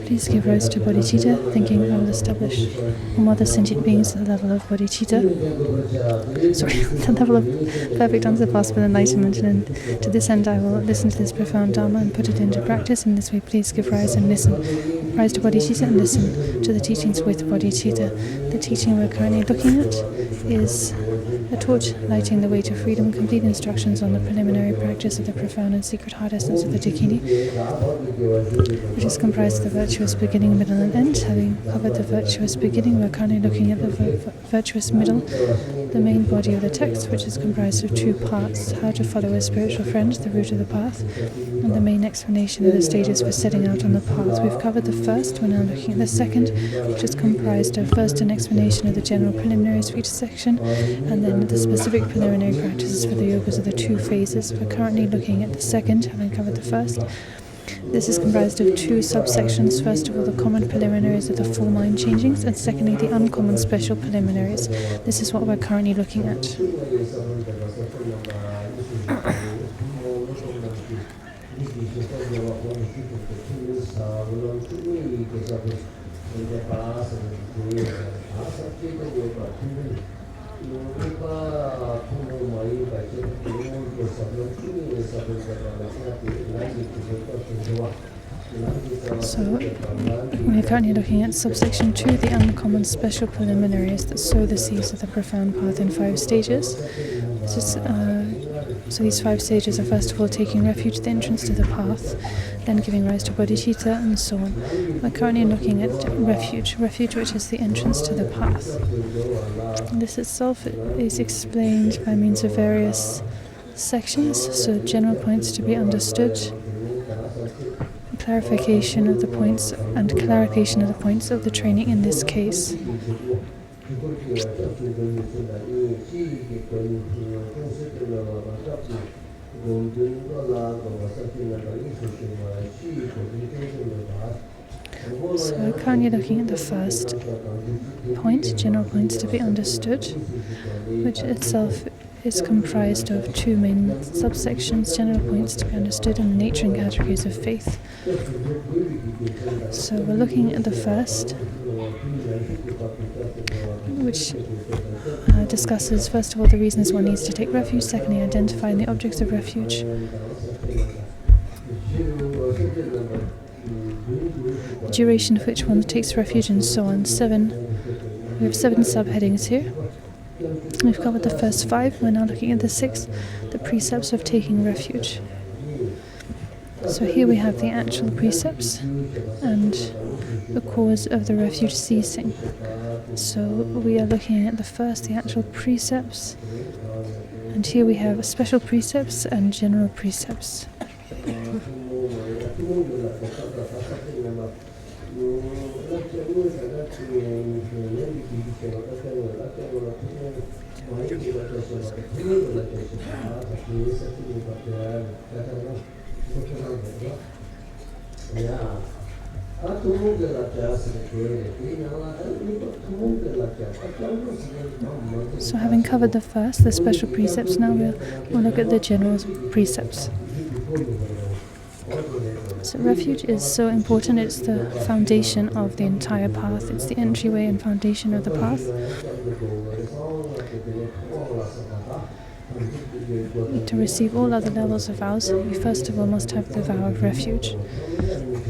Please give rise to bodhicitta, thinking I will establish all other sentient beings at the level of bodhicitta. The level of perfect answer possible enlightenment, and to this end I will listen to this profound Dharma and put it into practice. In this way, please give rise to bodhicitta and listen to the teachings with bodhicitta. The teaching we're currently looking at is a torch lighting the way to freedom, complete instructions on the preliminary practice of the profound and secret heart essence of the Dakini, which is comprised of the virtuous beginning, middle, and end. Having covered the virtuous beginning, we're currently looking at the virtuous middle, the main body of the text, which is comprised of two parts: how to follow a spiritual friend, the route of the path, and the main explanation of the stages for setting out on the path. We've covered the first, we're now looking at the second, which is comprised of first an explanation of the general preliminaries for each section, and then the specific preliminary practices for the yogas of the two phases. We're currently looking at the second, having covered the first. This is comprised of two subsections. First of all, the common preliminaries of the four mind changings, and secondly, the uncommon special preliminaries. This is what we're currently looking at. So, we're currently looking at subsection 2, the uncommon special preliminaries that sow the seeds of the profound path in 5 stages. So these 5 stages are first of all taking refuge, the entrance to the path, then giving rise to bodhicitta, and so on. We're currently looking at refuge, which is the entrance to the path. This itself is explained by means of various sections, so general points to be understood, clarification of the points, and clarification of the points of the training in this case. So we're currently looking at the first point, general points to be understood, which itself is comprised of 2 main subsections: general points to be understood and the nature and categories of faith. So we're looking at the first, which discusses first of all the reasons one needs to take refuge, secondly identifying the objects of refuge, the duration of which one takes refuge, and so on. We have 7 subheadings here. We've covered the first 5, we're now looking at the 6th, the precepts of taking refuge. So here we have the actual precepts and the cause of the refuge ceasing. So we are looking at the first, the actual precepts, and here we have special precepts and general precepts. So having covered the first, the special precepts, now we'll look at the general precepts. So refuge is so important, it's the foundation of the entire path, it's the entryway and foundation of the path. To receive all other levels of vows, you first of all must have the vow of refuge.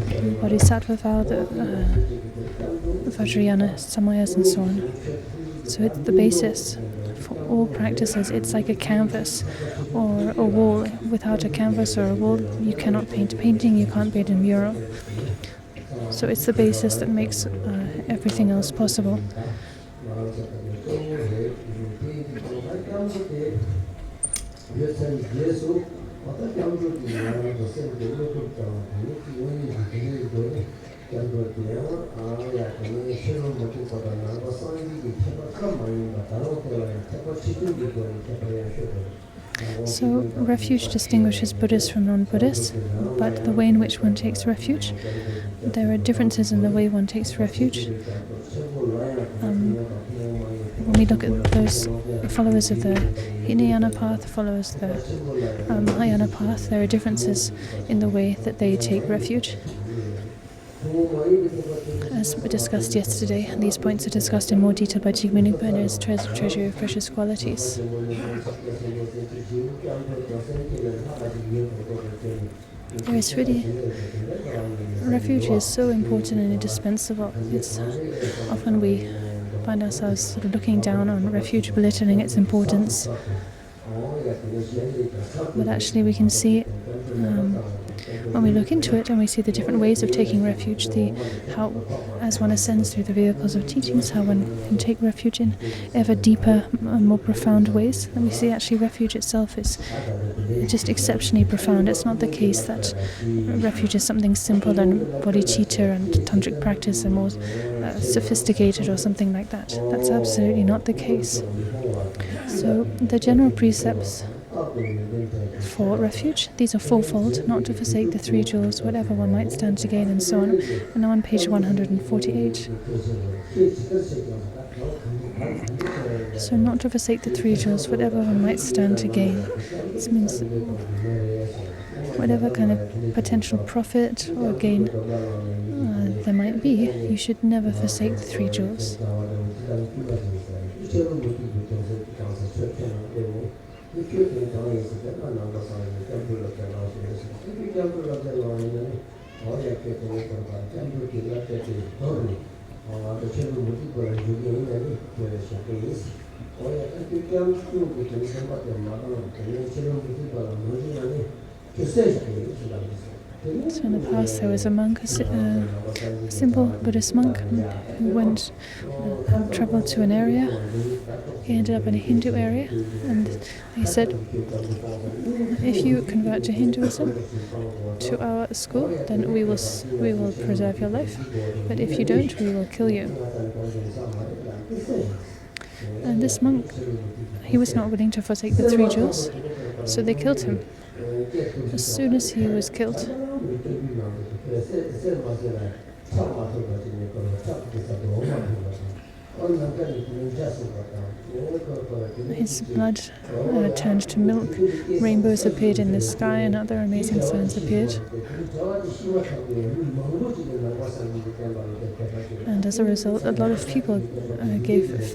The Bodhisattva vow, the Vajrayana, Samayas, and so on. So it's the basis for all practices. It's like a canvas or a wall. Without a canvas or a wall, you cannot paint a painting, you can't paint a mural. So it's the basis that makes everything else possible. So refuge distinguishes Buddhists from non-Buddhists, but the way in which one takes refuge, there are differences in the way one takes refuge. When we look at those followers of the Hinayana path, followers of the Mahayana path, there are differences in the way that they take refuge. As we discussed yesterday, these points are discussed in more detail by Jigme Nugpa in his Treasury of Precious Qualities. Refuge is so important and indispensable. It's often we find ourselves sort of looking down on refuge, belittling its importance. But actually we can see when we look into it and we see the different ways of taking refuge, how as one ascends through the vehicles of teachings, how one can take refuge in ever deeper and more profound ways. And we see actually refuge itself is just exceptionally profound. It's not the case that refuge is something simple and bodhicitta and tantric practice are more sophisticated or something like that. That's absolutely not the case. So the general precepts for refuge, these are fourfold: not to forsake the three jewels, whatever one might stand to gain, and so on. And now on page 148. So not to forsake the three jewels, whatever one might stand to gain. This means whatever kind of potential profit or gain there might be, you should never forsake the three jewels. So in the past there was a monk, a simple Buddhist monk, who travelled to an area. He ended up in a Hindu area, and he said, if you convert to Hinduism, to our school, then we will preserve your life, but if you don't, we will kill you. And this monk, he was not willing to forsake the three jewels, so they killed him. As soon as he was killed, his blood turned to milk, rainbows appeared in the sky, and other amazing signs appeared. And as a result, a lot of people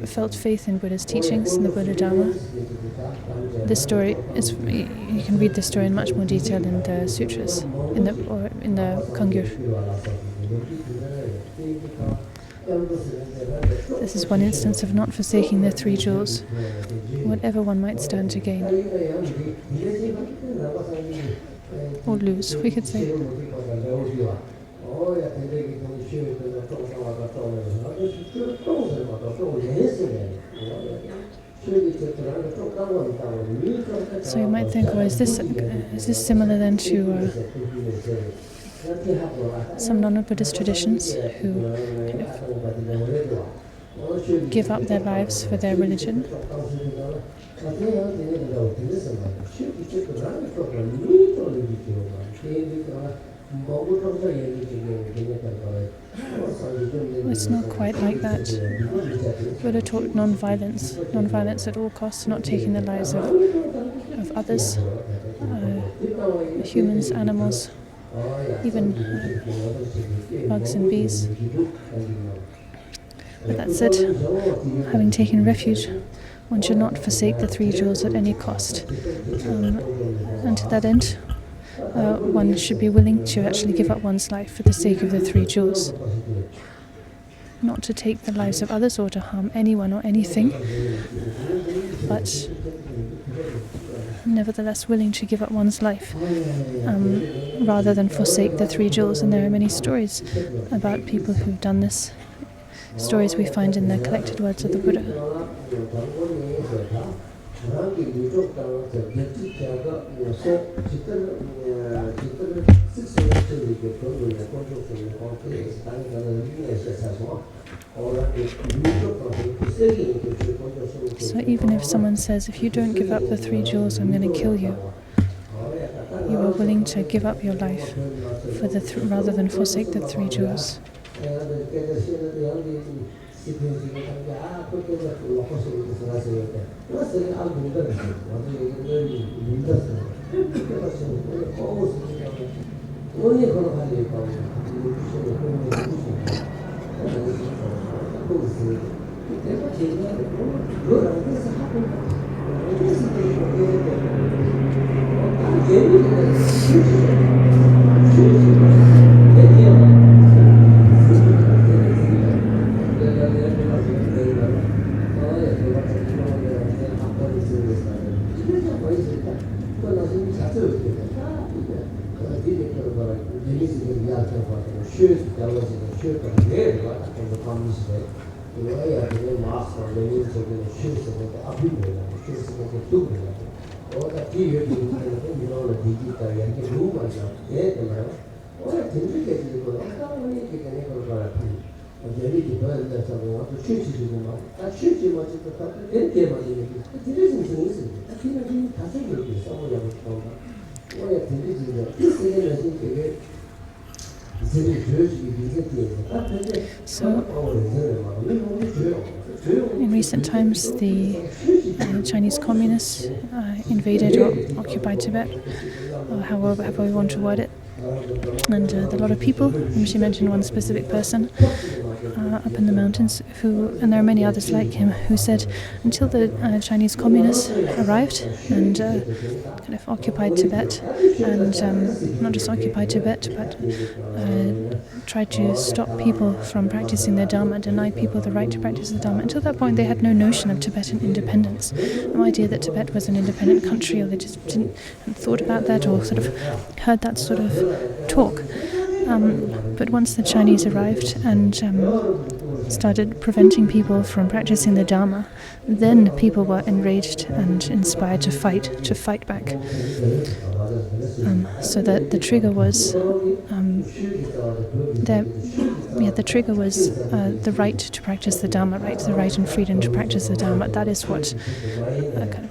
felt faith in Buddha's teachings, in the Buddha Dharma. This story is, you can read this story in much more detail in the sutras, in the Kangyur. This is one instance of not forsaking the three jewels, whatever one might stand to gain. Or lose, we could say. So you might think, well, is this similar then to some non-Buddhist traditions who give up their lives for their religion? It's not quite like that. Buddha taught non-violence at all costs, not taking the lives of others, humans, animals, even bugs and bees. But that said, having taken refuge, one should not forsake the three jewels at any cost. And to that end, one should be willing to actually give up one's life for the sake of the three jewels. Not to take the lives of others or to harm anyone or anything, but nevertheless willing to give up one's life rather than forsake the three jewels. And there are many stories about people who've done this, stories we find in the collected words of the Buddha. So even if someone says, if you don't give up the three jewels, I'm going to kill you, you are willing to give up your life for rather than forsake the three jewels. So, in recent times, the Chinese communists invaded or occupied Tibet, or however we want to word it. And a lot of people, and she mentioned one specific person up in the mountains, and there are many others like him, who said until the Chinese communists arrived and kind of occupied Tibet, and not just occupied Tibet, but tried to stop people from practicing their Dharma, denied people the right to practice the Dharma. Until that point, they had no notion of Tibetan independence, no idea that Tibet was an independent country, or they just hadn't thought about that, or sort of heard that sort of talk. But once the Chinese arrived and started preventing people from practicing the Dharma, then people were enraged and inspired to fight back. So that the trigger was the right to practice the Dharma, the right and freedom to practice the Dharma. That is what kind of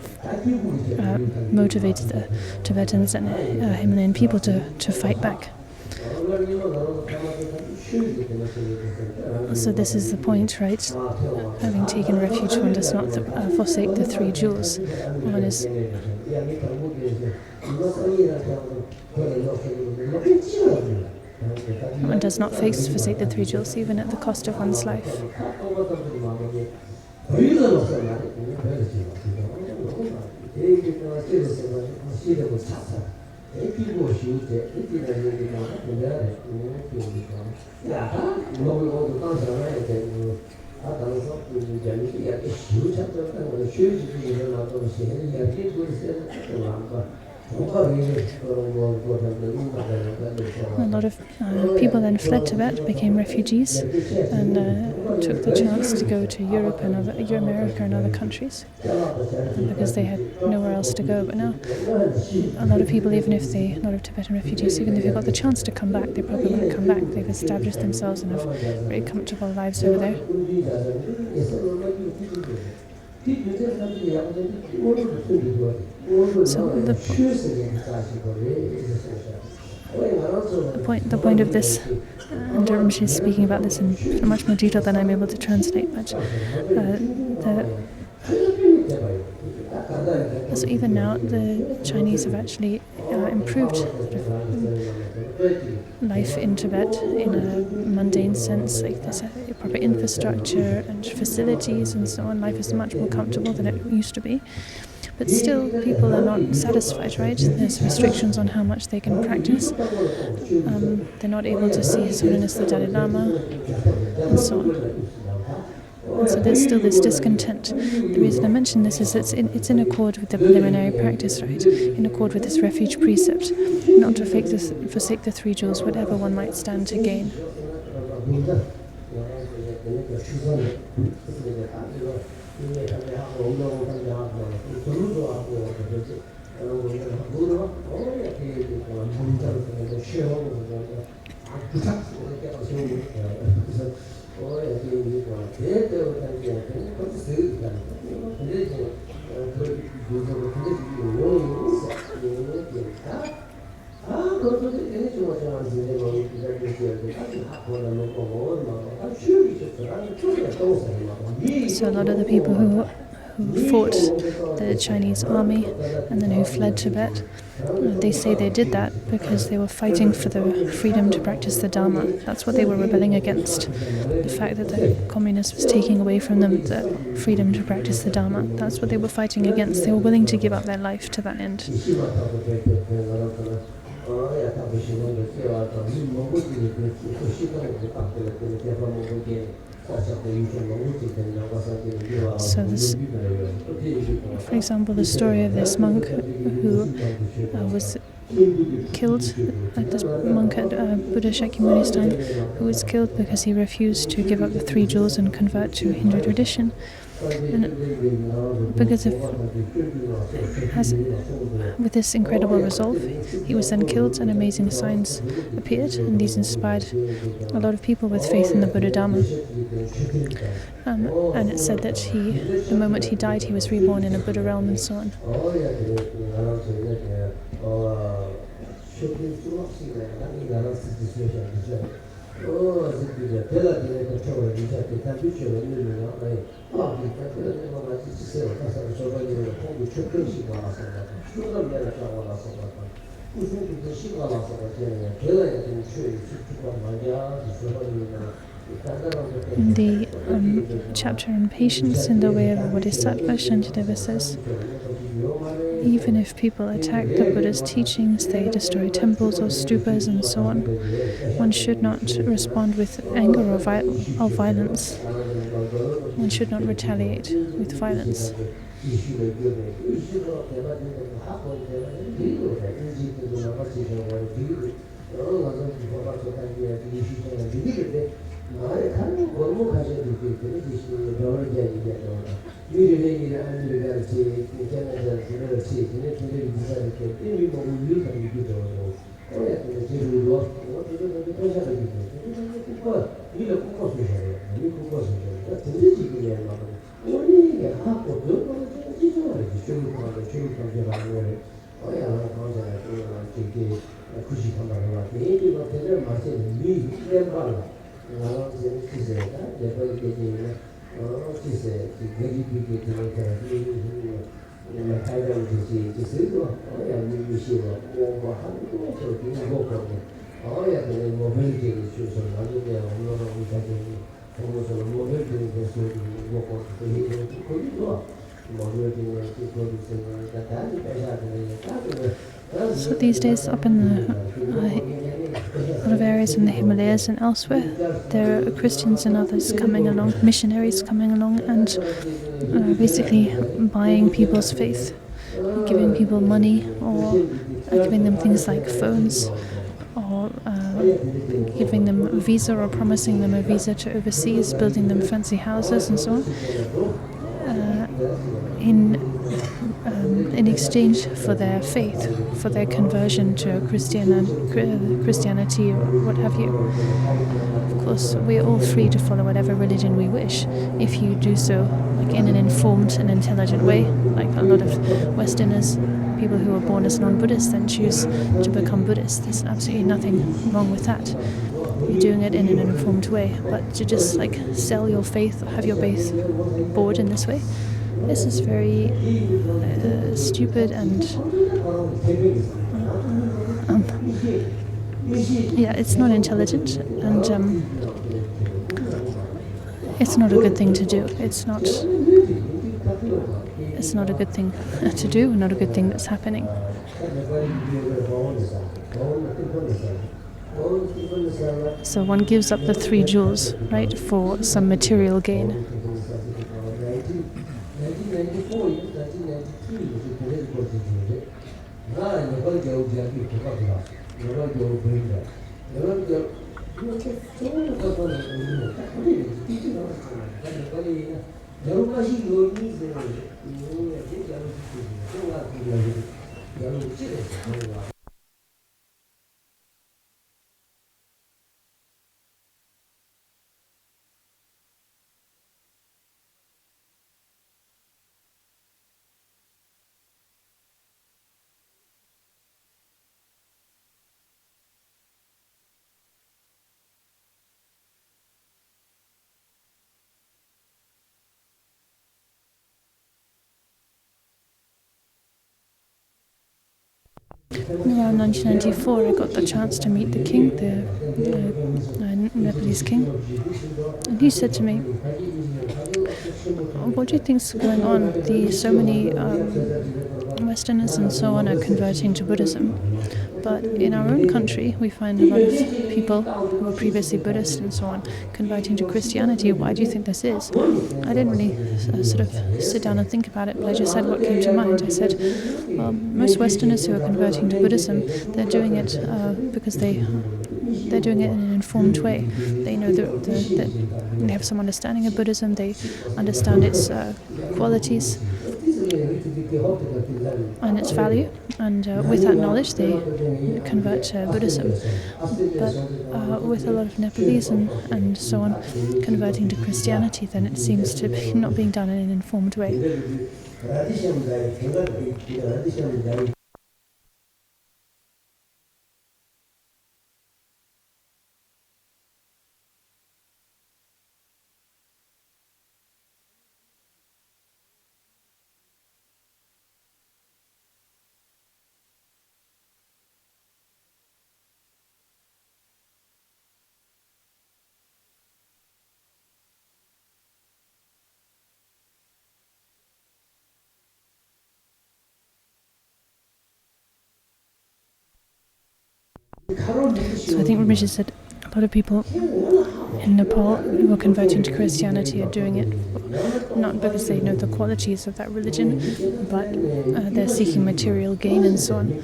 motivated the Tibetans and Himalayan people to fight back. So this is the point, right? Having taken refuge, one does not forsake the three jewels. One does not forsake the three jewels, even at the cost of one's life. A lot of people then fled Tibet, became refugees, and took the chance to go to Europe and America and other countries, because they had nowhere else to go. But now, a lot of people, a lot of Tibetan refugees, even if they got the chance to come back, they probably won't come back. They've established themselves and have very comfortable lives over there. So the point of this, and Rinpoche is speaking about this in much more detail than I'm able to translate, but so even now the Chinese have actually improved life in Tibet in a mundane sense. Like there's a proper infrastructure and facilities and so on. Life is much more comfortable than it used to be. But still, people are not satisfied, right? There's restrictions on how much they can practice. They're not able to see His Holiness the Dalai Lama, and so on. And so there's still this discontent. The reason I mention this is it's in accord with the preliminary practice, right? In accord with this refuge precept, not to forsake the three jewels, whatever one might stand to gain. So a lot of the people who who fought the Chinese army and then who fled Tibet. They say they did that because they were fighting for the freedom to practice the Dharma. That's what they were rebelling against. The fact that the communists was taking away from them the freedom to practice the Dharma. That's what they were fighting against. They were willing to give up their life to that end. So this, for example, the story of this monk who was killed, this monk at Buddha Shakyamuni's time, who was killed because he refused to give up the 3 jewels and convert to Hindu tradition. And because of with this incredible resolve, he was then killed, and amazing signs appeared, and these inspired a lot of people with faith in the Buddha Dharma. And it said that the moment he died, he was reborn in a Buddha realm and so on. In the chapter on patience in the way of a Bodhisattva, Shantideva says, even if people attack the Buddha's teachings, they destroy temples or stupas and so on, one should not respond with anger or violence. One should not retaliate with violence. So these days, up in a lot of areas in the Himalayas and elsewhere, there are Christians and others coming along, missionaries coming along, and basically buying people's faith, giving people money, or giving them things like phones, or giving them a visa or promising them a visa to overseas, building them fancy houses and so on, in exchange for their faith, for their conversion to Christianity or what have you. Of course, we are all free to follow whatever religion we wish, if you do so like in an informed and intelligent way, like a lot of Westerners, people who are born as non-Buddhists, then choose to become Buddhists. There's absolutely nothing wrong with that. You're doing it in an informed way, but to just like sell your faith or have your faith bought in this way, this is very stupid and it's not intelligent, and it's not a good thing to do. It's not a good thing to do, not a good thing that's happening. So one gives up the 3 jewels, right, for some material gain. Around 1994, I got the chance to meet the king, the Nepalese king, and he said to me, "What do you think's going on? So many Westerners and so on are converting to Buddhism, but in our own country we find a lot of people who were previously Buddhist and so on converting to Christianity. Why do you think this is?" I didn't really sort of sit down and think about it, but I just said what came to mind. I said, well, most Westerners who are converting to Buddhism, they're doing it because they're doing it in an informed way. They know that they have some understanding of Buddhism, they understand its qualities and its value, and with that knowledge they convert to Buddhism. But with a lot of Nepalese and so on converting to Christianity, then it seems to be not being done in an informed way. So I think Ramesh said a lot of people in Nepal who are converting to Christianity are doing it not because they know the qualities of that religion, but they're seeking material gain and so on.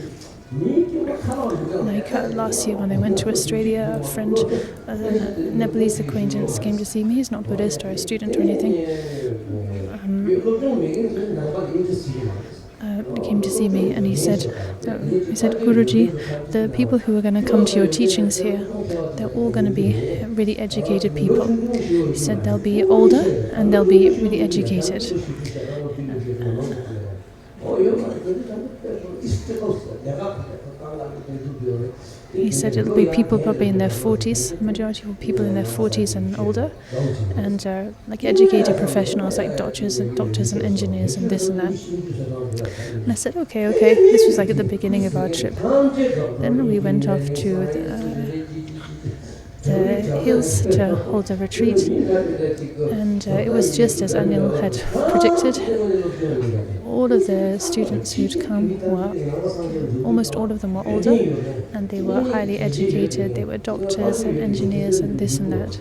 Like last year when I went to Australia, a friend, a Nepalese acquaintance came to see me. He's not Buddhist or a student or anything. Came to see me, and he said, "Guruji, the people who are going to come to your teachings here, they're all going to be really educated people." He said they'll be older and they'll be really educated. He said it'll be people probably in their 40s, the majority of people in their 40s and older, and like educated professionals like doctors and engineers and this and that. And I said, okay. This was like at the beginning of our trip. Then we went off to the hills to hold a retreat, and it was just as Anil had predicted. All of the students who'd come almost all of them were older, and they were highly educated. They were doctors and engineers and this and that.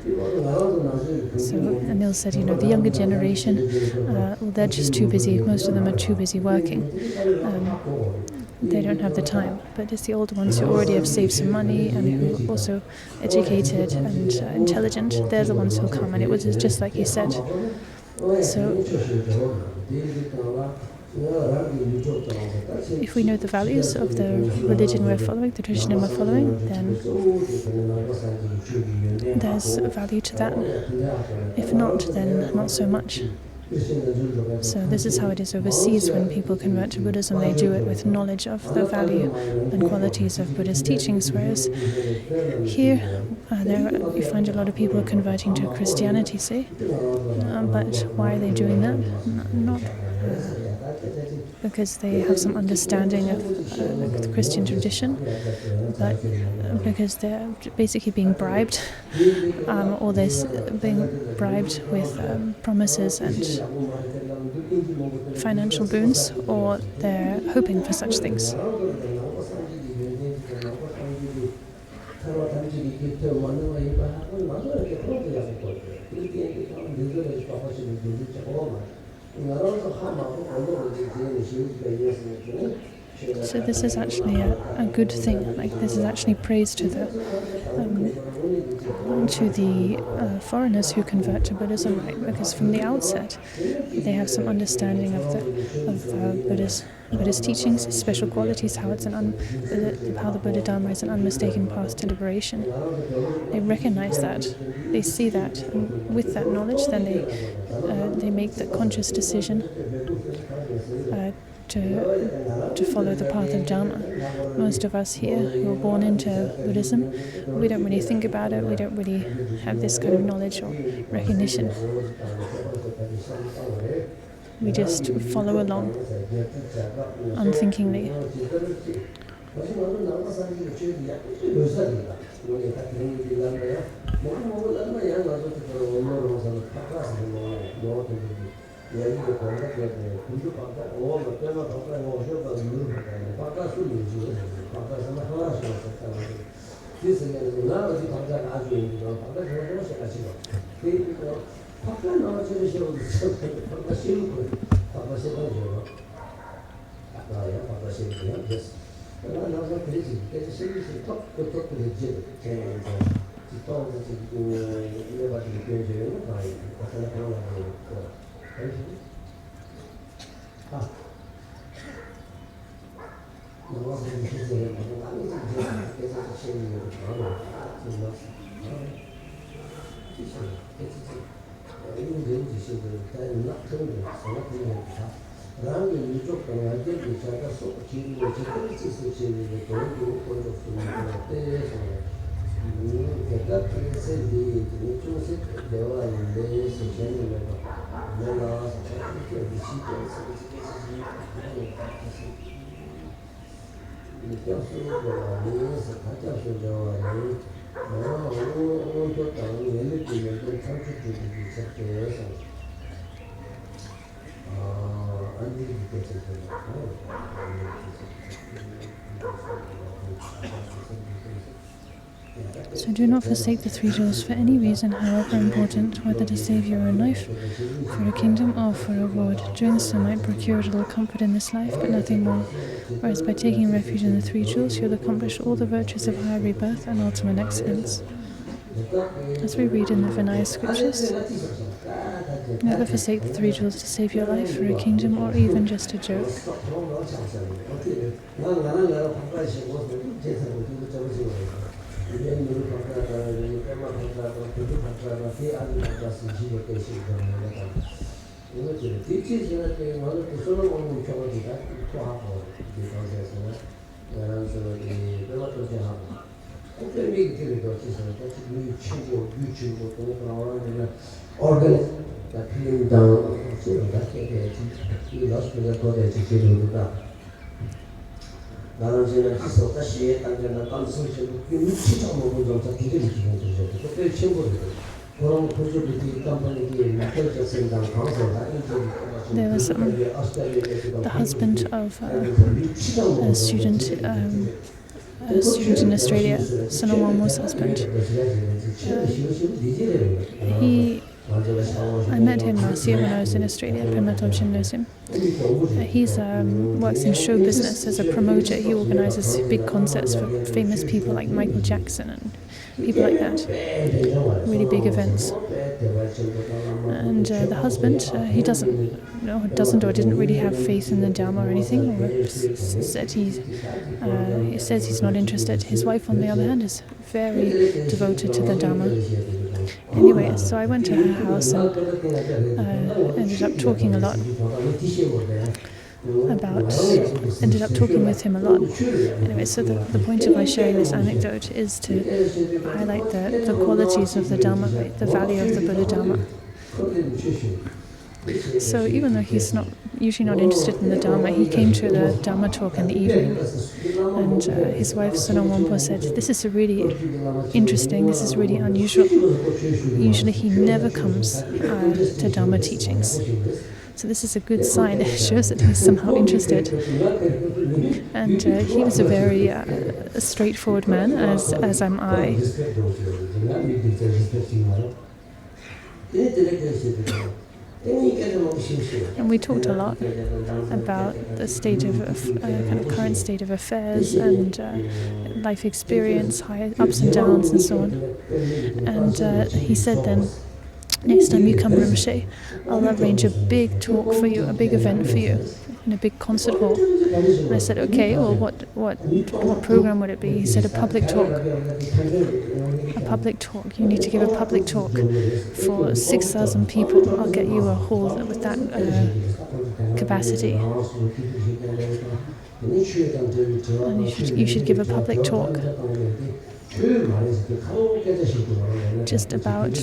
So Anil said, the younger generation, they're just too busy. Most of them are too busy working. They don't have the time, but it's the older ones who already have saved some money and who are also educated and intelligent. They're the ones who'll come, and it was just like he said. So if we know the values of the religion we're following, the tradition we're following, then there's value to that. If not, then not so much. So this is how it is overseas. When people convert to Buddhism, they do it with knowledge of the value and qualities of Buddhist teachings, whereas here you find a lot of people converting to Christianity, say, but why are they doing that? Not because they have some understanding of the Christian tradition, but because they're basically being bribed, or they're being bribed with promises and financial boons, or they're hoping for such things. So this is actually a good thing. Like, this is actually praise to the foreigners who convert to Buddhism, right? Because from the outset, they have some understanding of Buddhist teachings, special qualities, how the Buddha Dharma is an unmistaken path to liberation. They recognize that, they see that, and with that knowledge, then they make the conscious decision to follow the path of Dharma. Most of us here who are born into Buddhism, we don't really think about it, we don't really have this kind of knowledge or recognition. We just follow along unthinkingly. So do not forsake the three jewels for any reason, however important, whether to save your own life, for a kingdom, or for a reward. Doing so might procure a little comfort in this life, but nothing more. Whereas by taking refuge in the three jewels, you'll accomplish all the virtues of higher rebirth and ultimate excellence. As we read in the Vinaya scriptures, never forsake the three jewels to save your life, for a kingdom, or even just a joke. There was the husband of a student in Australia, Sonomamo's husband. I met him last year when I was in Australia. Primatochin knows him. He works in show business as a promoter. He organizes big concerts for famous people like Michael Jackson and people like that. Really big events. And the husband, he didn't really have faith in the Dharma or anything, or he says he's not interested. His wife, on the other hand, is very devoted to the Dharma. Anyway, so I went to her house and ended up talking with him a lot. Anyway, so the point of my sharing this anecdote is to highlight the qualities of the Dharma, right? The value of the Buddha Dharma. So even though he's usually not interested in the Dharma, he came to the Dharma talk in the evening, and his wife Sonomompo said, "This is really interesting, this is really unusual. Usually he never comes to Dharma teachings. So this is a good sign. It shows that he's somehow interested." And he was a very straightforward man, as am I. And we talked a lot about the state of kind of current state of affairs and life experience, high ups and downs, and so on. And he said then, "Next time you come, Rinpoche, I'll arrange a big talk for you, a big event for you, in a big concert hall." And I said, "Okay, well, what program would it be?" He said, "A public talk. A public talk. You need to give a public talk for 6,000 people. I'll get you a hall with that capacity. And you should give a public talk just about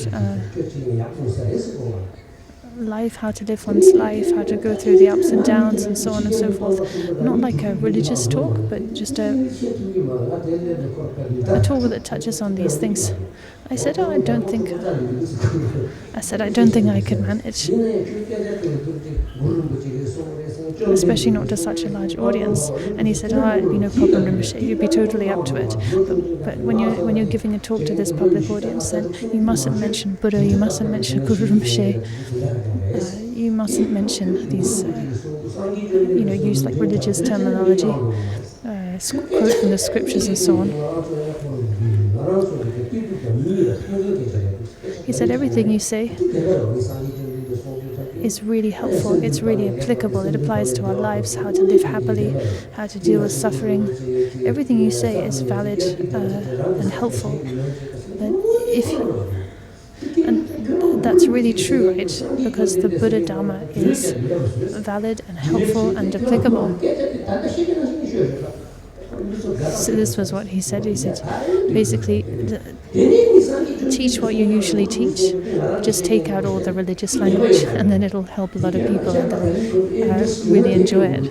life, how to live one's life, how to go through the ups and downs and so on and so forth. Not like a religious talk, but just a talk that touches on these things. I said, I don't think I could manage, especially not to such a large audience. And he said, it'd be no problem, Rinpoche, you'd be totally up to it. But when you're giving a talk to this public audience, then you mustn't mention Buddha, you mustn't mention Guru Rinpoche, you mustn't mention these, use like religious terminology, quote from the scriptures and so on. He said everything you say is really helpful, it's really applicable, it applies to our lives, how to live happily, how to deal with suffering. Everything you say is valid and helpful. And that's really true, right? Because the Buddha Dharma is valid and helpful and applicable. So this was what he said. He said, basically, teach what you usually teach. Just take out all the religious language, and then it'll help a lot of people, and they'll really enjoy it.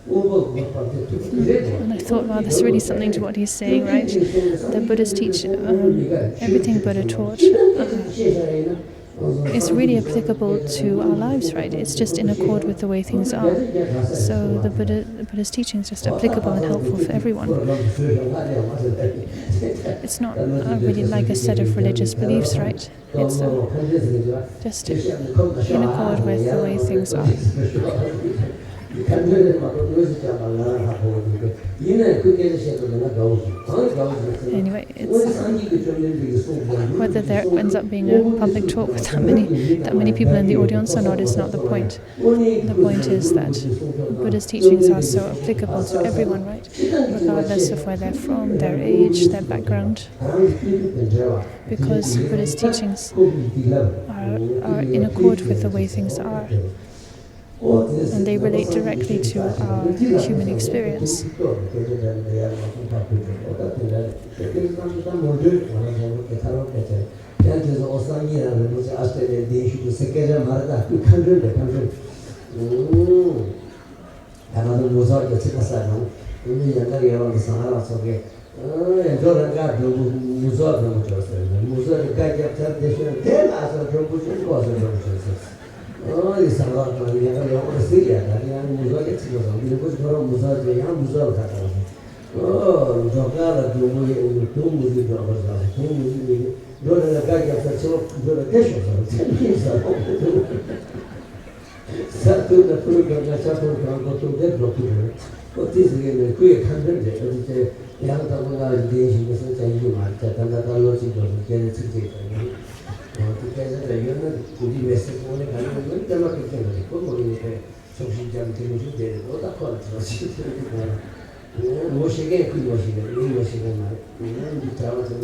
And I thought, wow, there's really something to what he's saying, right? The Buddhas teach everything Buddha taught is really applicable to our lives, right? It's just in accord with the way things are. So the Buddha's teaching is just applicable and helpful for everyone. It's not really like a set of religious beliefs, right? It's just in accord with the way things are. Anyway, it's whether there ends up being a public talk with that many people in the audience or not is not the point. The point is that Buddha's teachings are so applicable to everyone, right? Regardless of where they're from, their age, their background. Because Buddha's teachings are in accord with the way things are. And they relate directly to our human experience.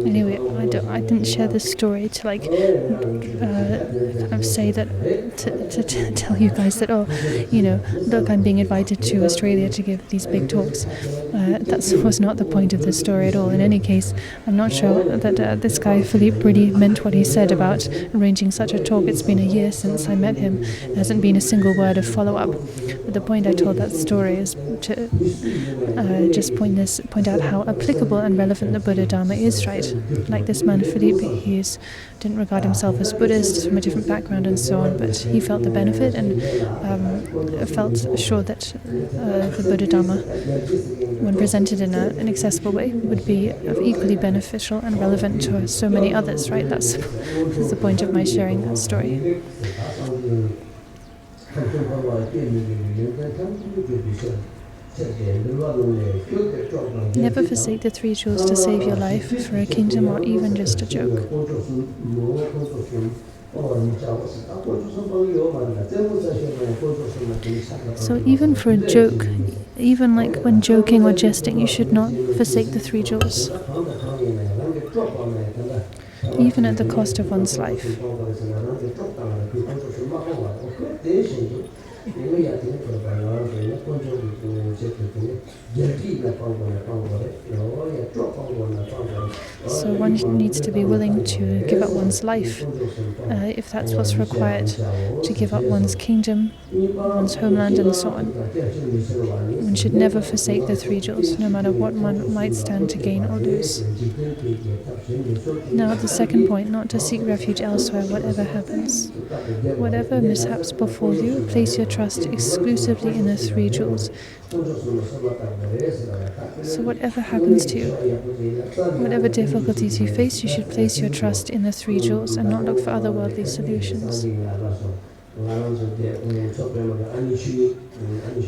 Anyway, I didn't share this story to kind of say that to tell you guys that look, I'm being invited to Australia to give these big talks. That was not the point of this story at all. In any case, I'm not sure that this guy Philippe really meant what he said about arranging such a talk. It's been a year since I met him. There hasn't been a single word of follow-up. But the point I told that story is to just point out how applicable and relevant the Buddha Dharma is, right? Like this man Philippe, he didn't regard himself as Buddhist, from a different background and so on, but he felt the benefit and felt sure that the Buddha Dharma, when presented in an accessible way, would be equally beneficial and relevant to so many others, right? That's the point of my sharing that story. Never forsake the three jewels to save your life for a kingdom or even just a joke. So even for a joke, even like when joking or jesting, you should not forsake the three jewels, even at the cost of one's life. So one needs to be willing to give up one's life, if that's what's required, to give up one's kingdom, one's homeland, and so on. One should never forsake the three jewels, no matter what one might stand to gain or lose. Now, the second point, not to seek refuge elsewhere, whatever happens. Whatever mishaps befall you, place your trust exclusively in the three jewels. So whatever happens to you, whatever difficulties you face, you should place your trust in the three jewels and not look for other worldly solutions.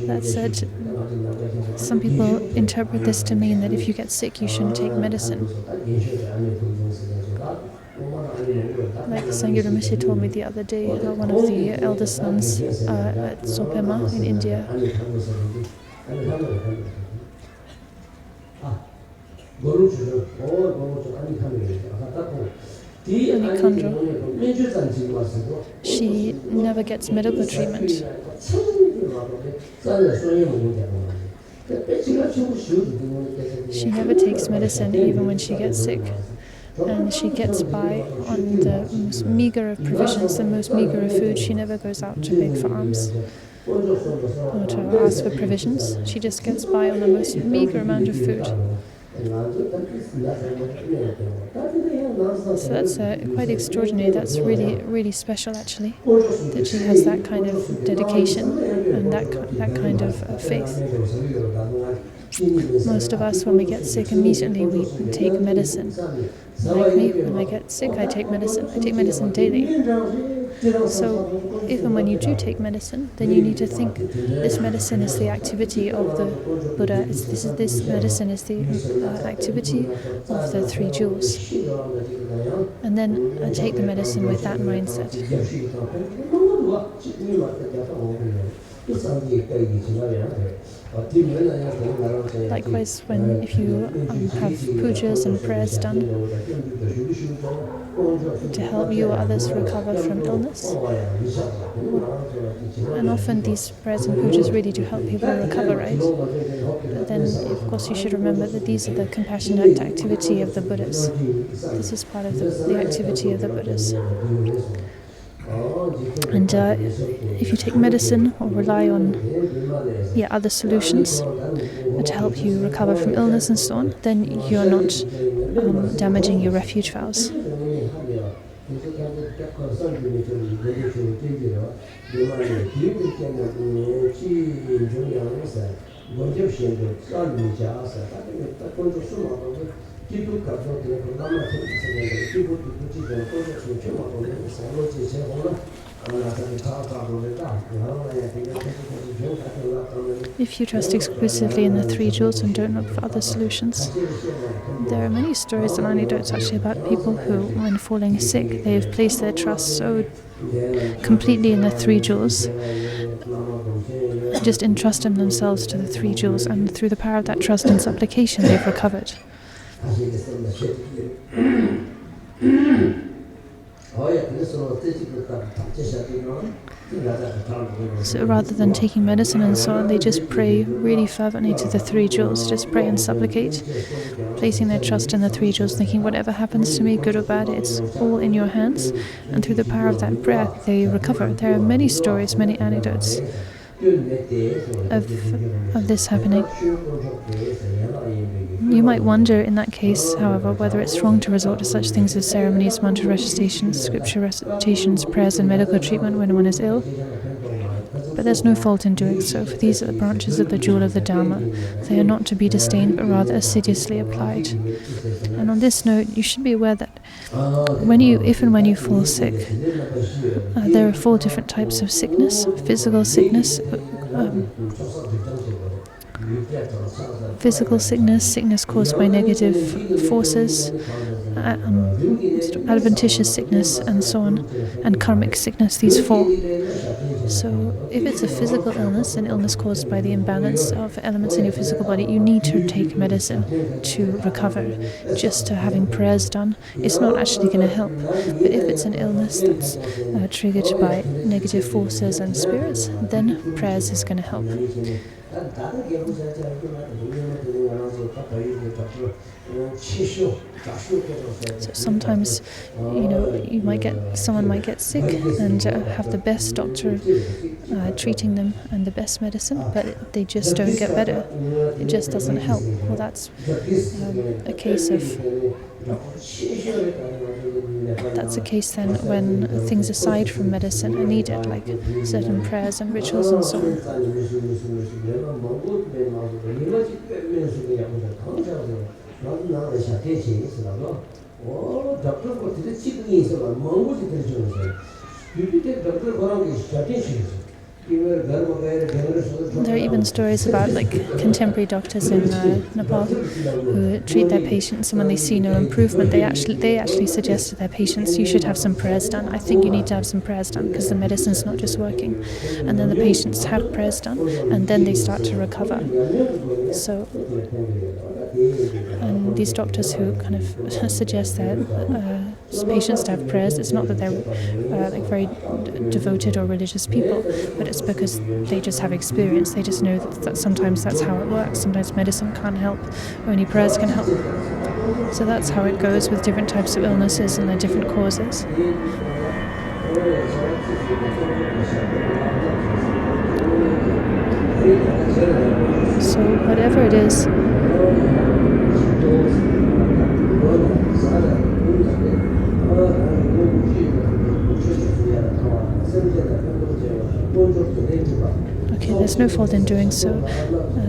That said, some people interpret this to mean that if you get sick, you shouldn't take medicine. Like Sangye Rinpoche told me the other day about one of the eldest nuns at Sopema in India. Ngondro, she never gets medical treatment. She never takes medicine even when she gets sick. And she gets by on the most meager of provisions, the most meager of food. She never goes out to beg for alms or to ask for provisions. She just gets by on the most meager amount of food. So that's quite extraordinary. That's really, really special, actually, that she has that kind of dedication and that kind of faith. Most of us, when we get sick, immediately we take medicine. Like me, when I get sick, I take medicine. I take medicine daily. So if and when you do take medicine, then you need to think, this medicine is the activity of the Buddha. This medicine is the activity of the three jewels. And then take the medicine with that mindset. Likewise, if you have pujas and prayers done to help you or others recover from illness, and often these prayers and pujas really do help people recover, right? But then, of course, you should remember that these are the compassionate activity of the Buddhas. This is part of the activity of the Buddhas. And if you take medicine or rely on other solutions to help you recover from illness and so on, then you're not damaging your refuge vows. If you trust exclusively in the three jewels and don't look for other solutions, there are many stories and anecdotes actually about people who, when falling sick, they have placed their trust so completely in the three jewels, just entrusting themselves to the three jewels, and through the power of that trust and supplication, they've recovered. So rather than taking medicine and so on, they just pray really fervently to the three jewels, just pray and supplicate, placing their trust in the three jewels, thinking whatever happens to me, good or bad, it's all in your hands. And through the power of that prayer, they recover. There are many stories, many anecdotes of this happening. You might wonder in that case, however, whether it's wrong to resort to such things as ceremonies, mantra recitations, scripture recitations, prayers and medical treatment when one is ill. But there's no fault in doing so, for these are the branches of the jewel of the Dharma. They are not to be disdained, but rather assiduously applied. And on this note, you should be aware that if and when you fall sick, there are 4 different types of sickness: physical sickness, sickness caused by negative forces, adventitious sickness, and so on, and karmic sickness, these 4. So if it's a physical illness, an illness caused by the imbalance of elements in your physical body, you need to take medicine to recover. Just having prayers done is not actually going to help. But if it's an illness that's triggered by negative forces and spirits, then prayers is going to help. So sometimes, someone might get sick and have the best doctor treating them and the best medicine, but they just don't get better. It just doesn't help. Well, that's a case of. That's a case then when things aside from medicine are needed, like certain prayers and rituals and so on. There are even stories about contemporary doctors in Nepal who treat their patients, and when they see no improvement, they actually suggest to their patients, you should have some prayers done. I think you need to have some prayers done because the medicine's not just working. And then the patients have prayers done, and then they start to recover. So, and these doctors who kind of suggest that patients to have prayers, it's not that they're very devoted or religious people, but it's because they just have experience. They just know that sometimes that's how it works. Sometimes medicine can't help, only prayers can help. So that's how it goes with different types of illnesses and their different causes. So whatever it is, okay, there's no fault in doing so.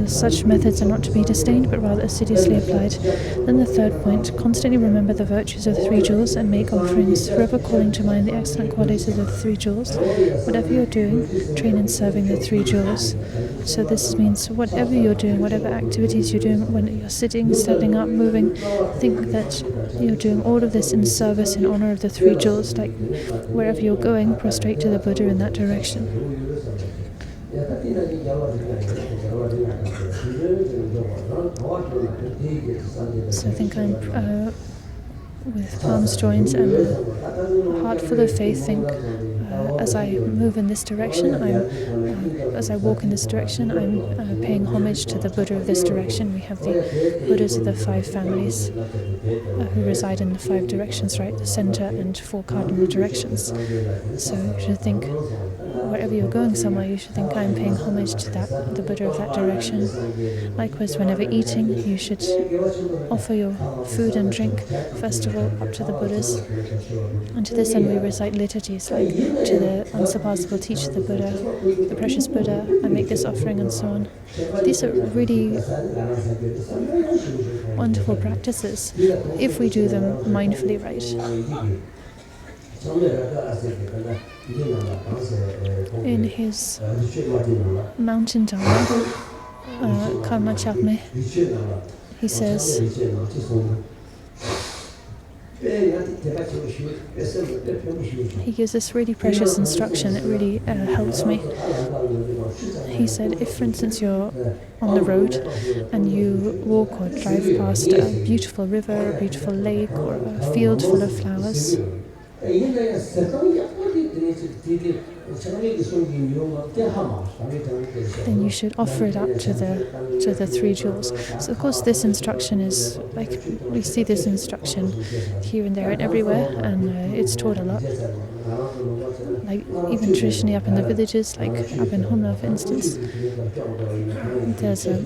Such methods are not to be disdained, but rather assiduously applied. Then the third point, constantly remember the virtues of the three jewels and make offerings, forever calling to mind the excellent qualities of the three jewels. Whatever you're doing, train in serving the three jewels. So this means whatever you're doing, whatever activities you're doing, when you're sitting, standing up, moving, think that you're doing all of this in service, in honor of the three jewels. Like wherever you're going, prostrate to the Buddha in that direction. So I think I'm with palms joined and a heart full of faith, think as I move in this direction, as I walk in this direction, I'm paying homage to the Buddha of this direction. We have the Buddhas of the five families who reside in the five directions, right? The center and four cardinal directions. So you should think, wherever you're going somewhere, you should think, I'm paying homage to the Buddha of that direction. Likewise, whenever eating, you should offer your food and drink, first of all, up to the Buddhas. And to this end, we recite liturgies like to the unsurpassable teacher, the Buddha, the precious Buddha, I make this offering, and so on. These are really wonderful practices if we do them mindfully, right? In his mountain Dharma, Karma Chapme, he says, he gives this really precious instruction. It really helps me. He said, if for instance you're on the road and you walk or drive past a beautiful river, a beautiful lake, or a field full of flowers, then you should offer it up to the three jewels. So of course this instruction is like, we see this instruction here and there and everywhere, and it's taught a lot. Like even traditionally up in the villages, like up in Humla for instance, there's a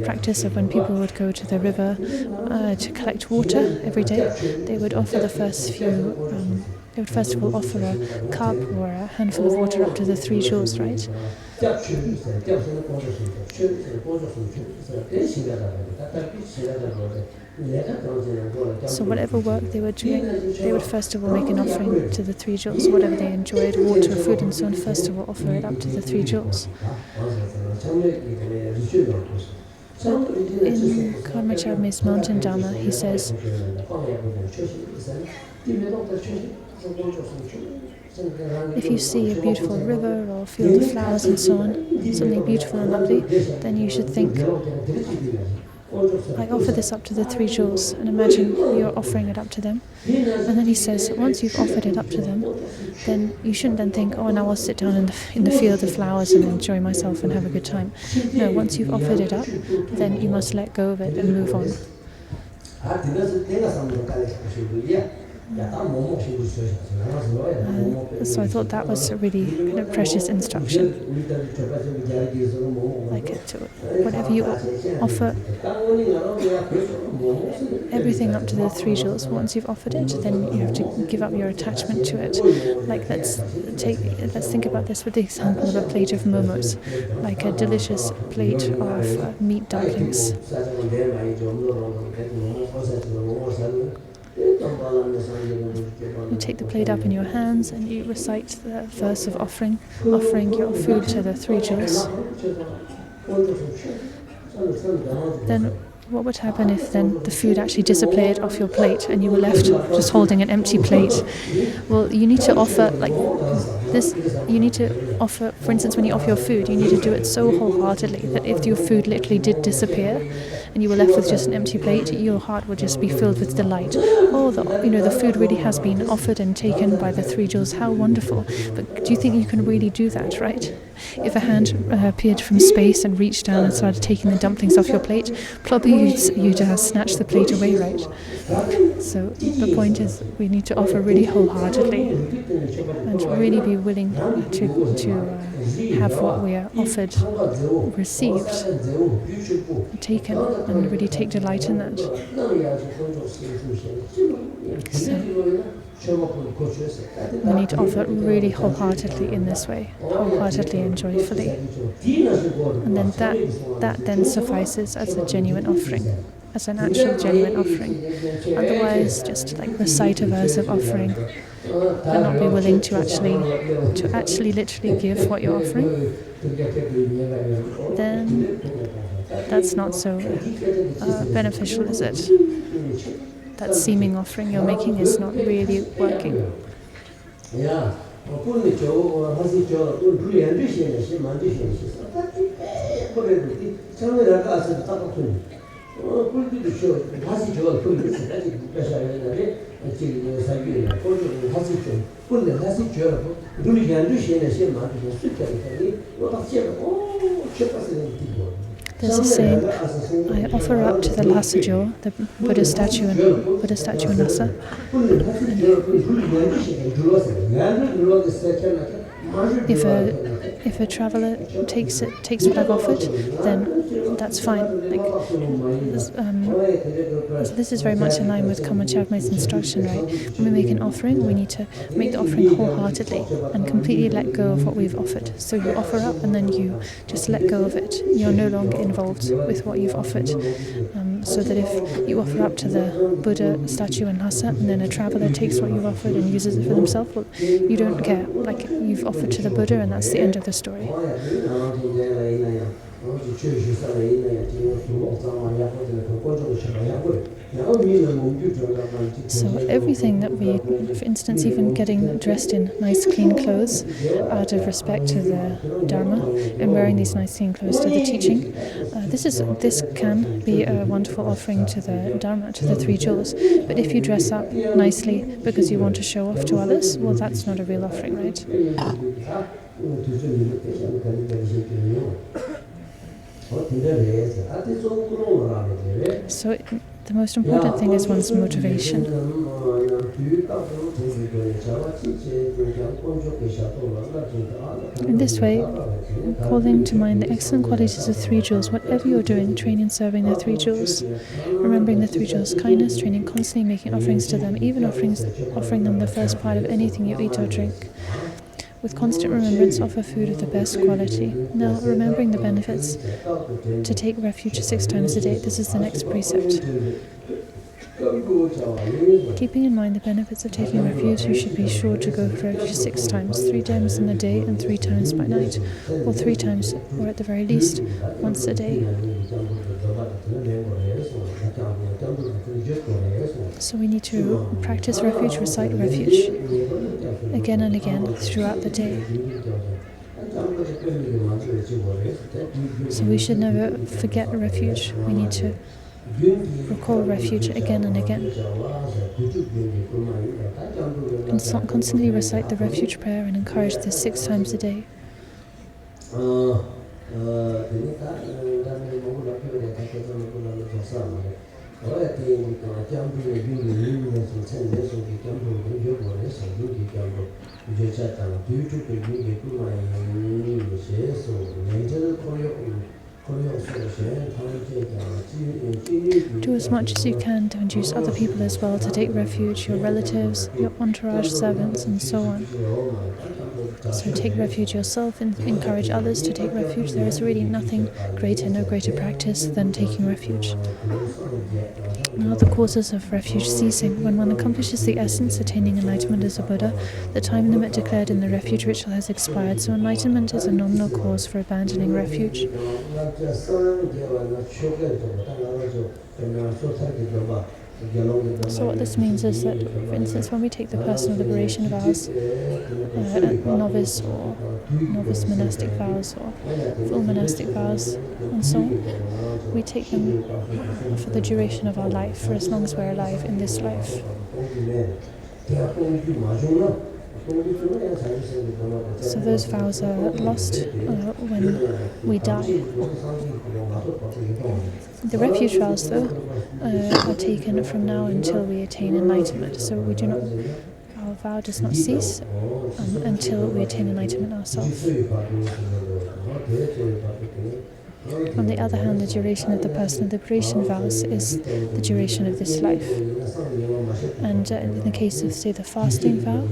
practice of when people would go to the river to collect water every day, they would offer the first few they would first of all offer a cup or a handful of water up to the three jewels, right? So whatever work they were doing, they would first of all make an offering to the three jewels. Whatever they enjoyed, water, food and so on, first of all offer it up to the three jewels. But in Karma Mountain Dharma, he says, If you see a beautiful river or field of flowers and so on, something beautiful and lovely, then you should think, I offer this up to the three jewels, and imagine you're offering it up to them. And then he says, once you've offered it up to them, then you shouldn't then think, oh, now I'll sit down in the field of flowers and enjoy myself and have a good time. No, once you've offered it up, then you must let go of it and move on. So I thought that was a really kind of precious instruction. Like whatever you offer, everything up to the three jewels. Once you've offered it, then you have to give up your attachment to it. Like let's think about this with the example of a plate of momos, like a delicious plate of meat dumplings. You take the plate up in your hands and you recite the verse of offering your food to the three jewels. Then what would happen if then the food actually disappeared off your plate and you were left just holding an empty plate? Well, you need to offer like this. You need to offer, for instance, when you offer your food, you need to do it so wholeheartedly that if your food literally did disappear and you were left with just an empty plate, your heart would just be filled with delight. Oh, the food really has been offered and taken by the three jewels. How wonderful! But do you think you can really do that, right? If a hand appeared from space and reached down and started taking the dumplings off your plate, probably you'd snatch the plate away, right? So the point is, we need to offer really wholeheartedly and really be willing to have what we are offered received, taken, and really take delight in that. So we need to offer really wholeheartedly in this way, wholeheartedly and joyfully. And then that then suffices as a genuine offering, as an actual genuine offering. Otherwise, just like recite a verse of offering and not be willing to actually literally give what you're offering, then that's not so beneficial, is it? That seeming offering you're making is not really working. There's a saying, I offer up to the Lhasa jewel, the Buddha statue in Lhasa. If a traveler takes what I've offered, then that's fine. Like this is very much in line with Karma Chagme's instruction, right? When we make an offering, we need to make the offering wholeheartedly and completely let go of what we've offered. So you offer up and then you just let go of it. You're no longer involved with what you've offered. So that if you offer up to the Buddha statue in Lhasa and then a traveler takes what you've offered and uses it for themselves, well, you don't care. Like you've offered to the Buddha and that's the end of the story. So everything that we, for instance, even getting dressed in nice clean clothes out of respect to the Dharma and wearing these nice clean clothes to the teaching, this can be a wonderful offering to the Dharma, to the three jewels. But if you dress up nicely because you want to show off to others, well, that's not a real offering, right? So the most important thing is one's motivation. In this way, calling to mind the excellent qualities of three jewels, whatever you're doing, training and serving the three jewels, remembering the three jewels, kindness, training, constantly making offerings to them, even offering them the first part of anything you eat or drink. With constant remembrance, offer food of the best quality. Now, remembering the benefits, to take refuge 6 times a day. This is the next precept. Keeping in mind the benefits of taking refuge, you should be sure to go for refuge 6 times, 3 times in a day and 3 times by night, or 3 times, or at the very least, once a day. So we need to practice refuge, recite refuge again and again throughout the day. So we should never forget refuge. We need to recall refuge again and again. And constantly recite the refuge prayer and encourage this 6 times a day. Do as much as you can to induce other people as well to take refuge, your relatives, your entourage, servants, and so on. So take refuge yourself and encourage others to take refuge. There is really nothing greater, no greater practice than taking refuge. Now the causes of refuge ceasing. When one accomplishes the essence, attaining enlightenment as a Buddha, the time limit declared in the refuge ritual has expired, so enlightenment is a nominal cause for abandoning refuge. So what this means is that, for instance, when we take the personal liberation vows, novice or novice monastic vows or full monastic vows and so on, we take them for the duration of our life, for as long as we're alive in this life. So those vows are lost when we die. The refuge vows, though, are taken from now until we attain enlightenment. So our vow does not cease until we attain enlightenment ourselves. On the other hand, the duration of the personal liberation vows is the duration of this life. And in the case of, say, the fasting vow,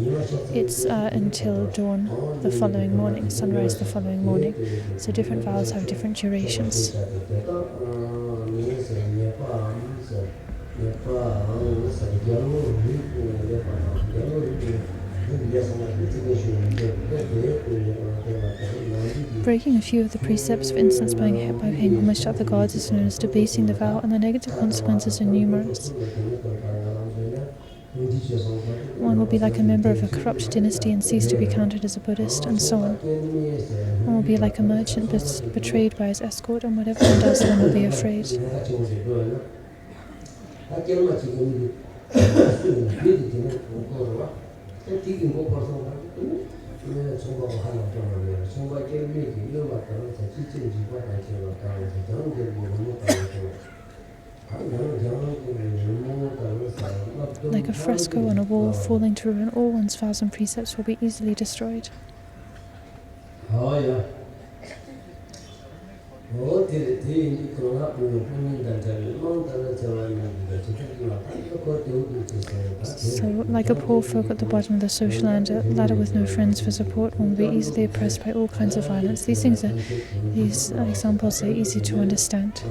it's until dawn the following morning, sunrise the following morning. So different vows have different durations. Breaking a few of the precepts, for instance by paying homage to other gods, is known as debasing the vow, and the negative consequences are numerous. One will be like a member of a corrupt dynasty and cease to be counted as a Buddhist, and so on. One will be like a merchant betrayed by his escort, and whatever one does, one will be afraid. Like a fresco on a wall falling to ruin, all one's vows and precepts will be easily destroyed. So, like a poor folk at the bottom of the social ladder with no friends for support, one will be easily oppressed by all kinds of violence. These examples are easy to understand.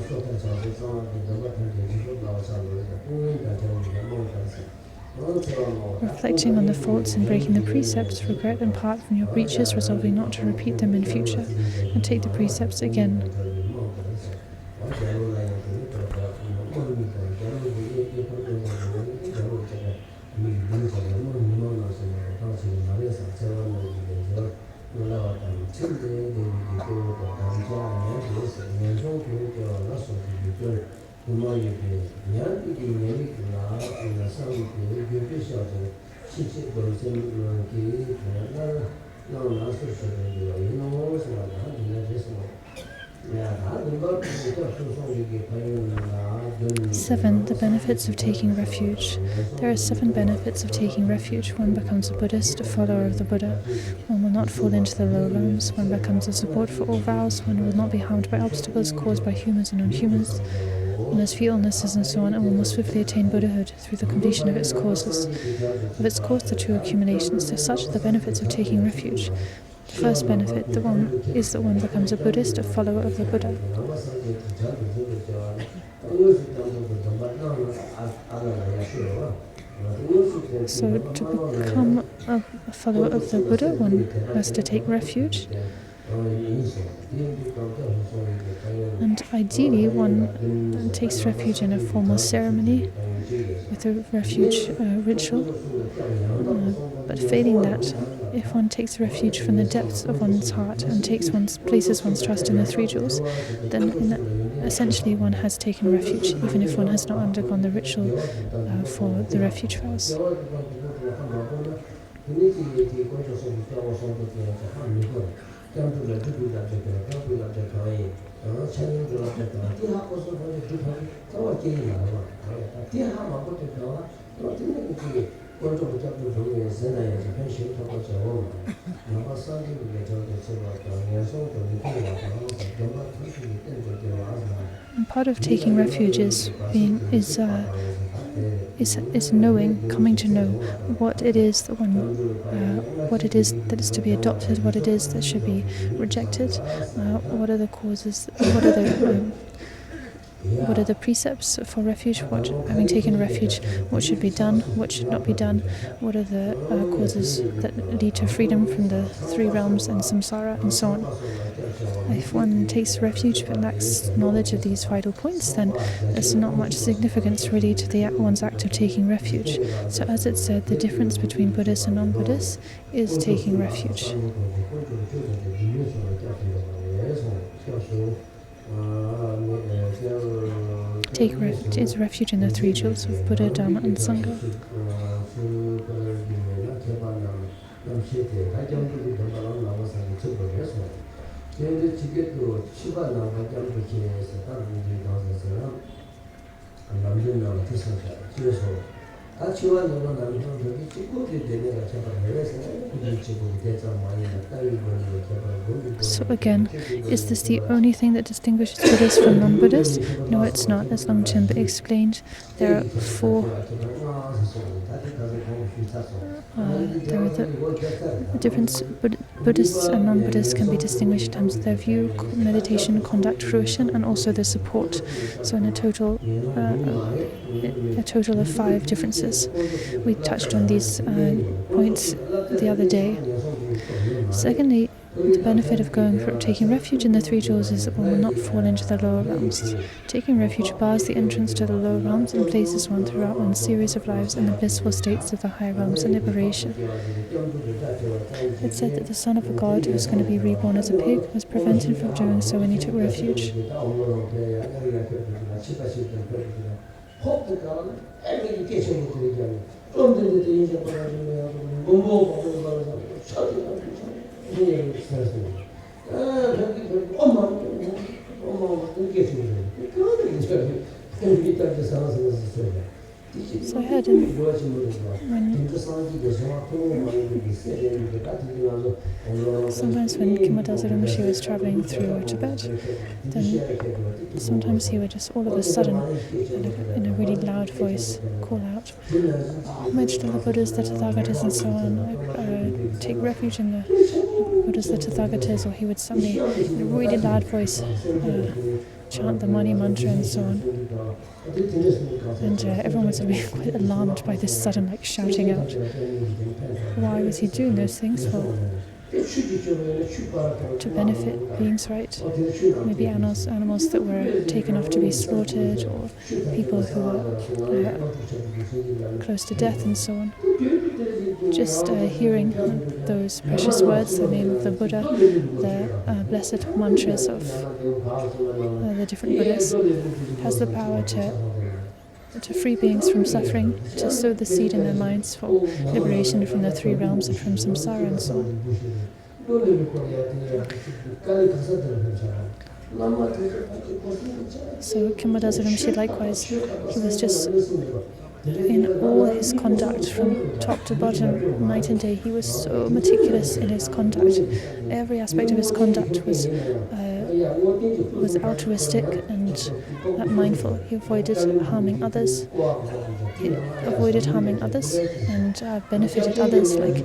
Reflecting on the faults and breaking the precepts, regret and part from your breaches, resolving not to repeat them in future, and take the precepts again. Seven, the benefits of taking refuge. There are 7 benefits of taking refuge. One becomes a Buddhist, a follower of the Buddha. One will not fall into the low realms. One becomes a support for all vows. One will not be harmed by obstacles caused by humans and non-humans. One has few illnesses and so on, and will more swiftly attain Buddhahood through the completion of its causes. Of its course, the 2 accumulations. So such are the benefits of taking refuge. The first benefit is that one becomes a Buddhist, a follower of the Buddha. So to become a follower of the Buddha, one has to take refuge. And ideally, one takes refuge in a formal ceremony with a refuge ritual. But failing that, if one takes refuge from the depths of one's heart and places one's trust in the three jewels, then essentially one has taken refuge, even if one has not undergone the ritual for the refuge vows. And part of taking refuge is knowing, coming to know what it is that what it is that is to be adopted, what it is that should be rejected, what are the causes, what are the precepts for refuge, having taken refuge, what should be done, what should not be done, what are the causes that lead to freedom from the three realms and samsara, and so on. If one takes refuge but lacks knowledge of these vital points, then there's not much significance really to one's act of taking refuge. So as it said, the difference between Buddhists and non-Buddhists is taking refuge. Take refuge in the three jewels of Buddha, Dharma and Sangha. So again, is this the only thing that distinguishes Buddhists from non-Buddhists? No, it's not. As Long Chenpa explained, there are four. There are the difference. Buddhists and non-Buddhists can be distinguished in terms of their view, meditation, conduct, fruition, and also the support. So in a total of 5 differences. We touched on these points the other day. Secondly, the benefit of taking refuge in the three jewels is that one will not fall into the lower realms. Taking refuge bars the entrance to the lower realms and places one throughout one's series of lives in the blissful states of the higher realms and liberation. It said that the son of a god who was going to be reborn as a pig was prevented from doing so when he took refuge. So I heard sometimes when Kimadaza Rinpoche was traveling through Tibet, then sometimes he would just all of a sudden, in a really loud voice, call out, "Homage to the Buddhas, the Tathagatas, and so on. Take refuge in the Buddhas, the Tathagatas," or he would suddenly, in a really loud voice, chant the Mani mantra and so on. And everyone was quite alarmed by this sudden shouting out. Why was he doing those things? Well, to benefit beings, right? Maybe animals that were taken off to be slaughtered, or people who were close to death and so on. Just hearing those precious words, the name of the Buddha, the blessed mantras of the different Buddhas, has the power to free beings from suffering, to sow the seed in their minds for liberation from the three realms and from samsara and so on. So Kimadaza Rinpoche likewise, he was just in all his conduct from top to bottom, night and day. He was so meticulous in his conduct. Every aspect of his conduct was altruistic and mindful. He avoided harming others. And benefited others. Like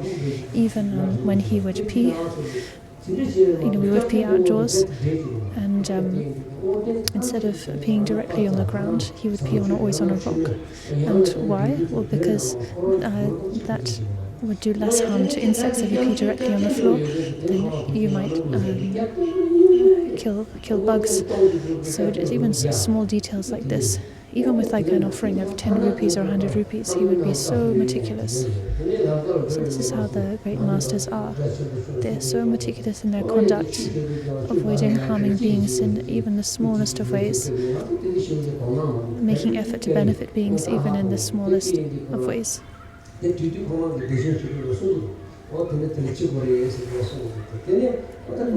even when he would pee, we would pee outdoors, and and instead of peeing directly on the ground, he would pee always on a rock. And why? Well, because that would do less harm to insects. If you pee directly on the floor, then you might kill bugs. So even small details like this, even with like an offering of 10 rupees or 100 rupees, he would be so meticulous. So this is how the great masters are. They're so meticulous in their conduct, avoiding harming beings in even the smallest of ways, making effort to benefit beings even in the smallest of ways. And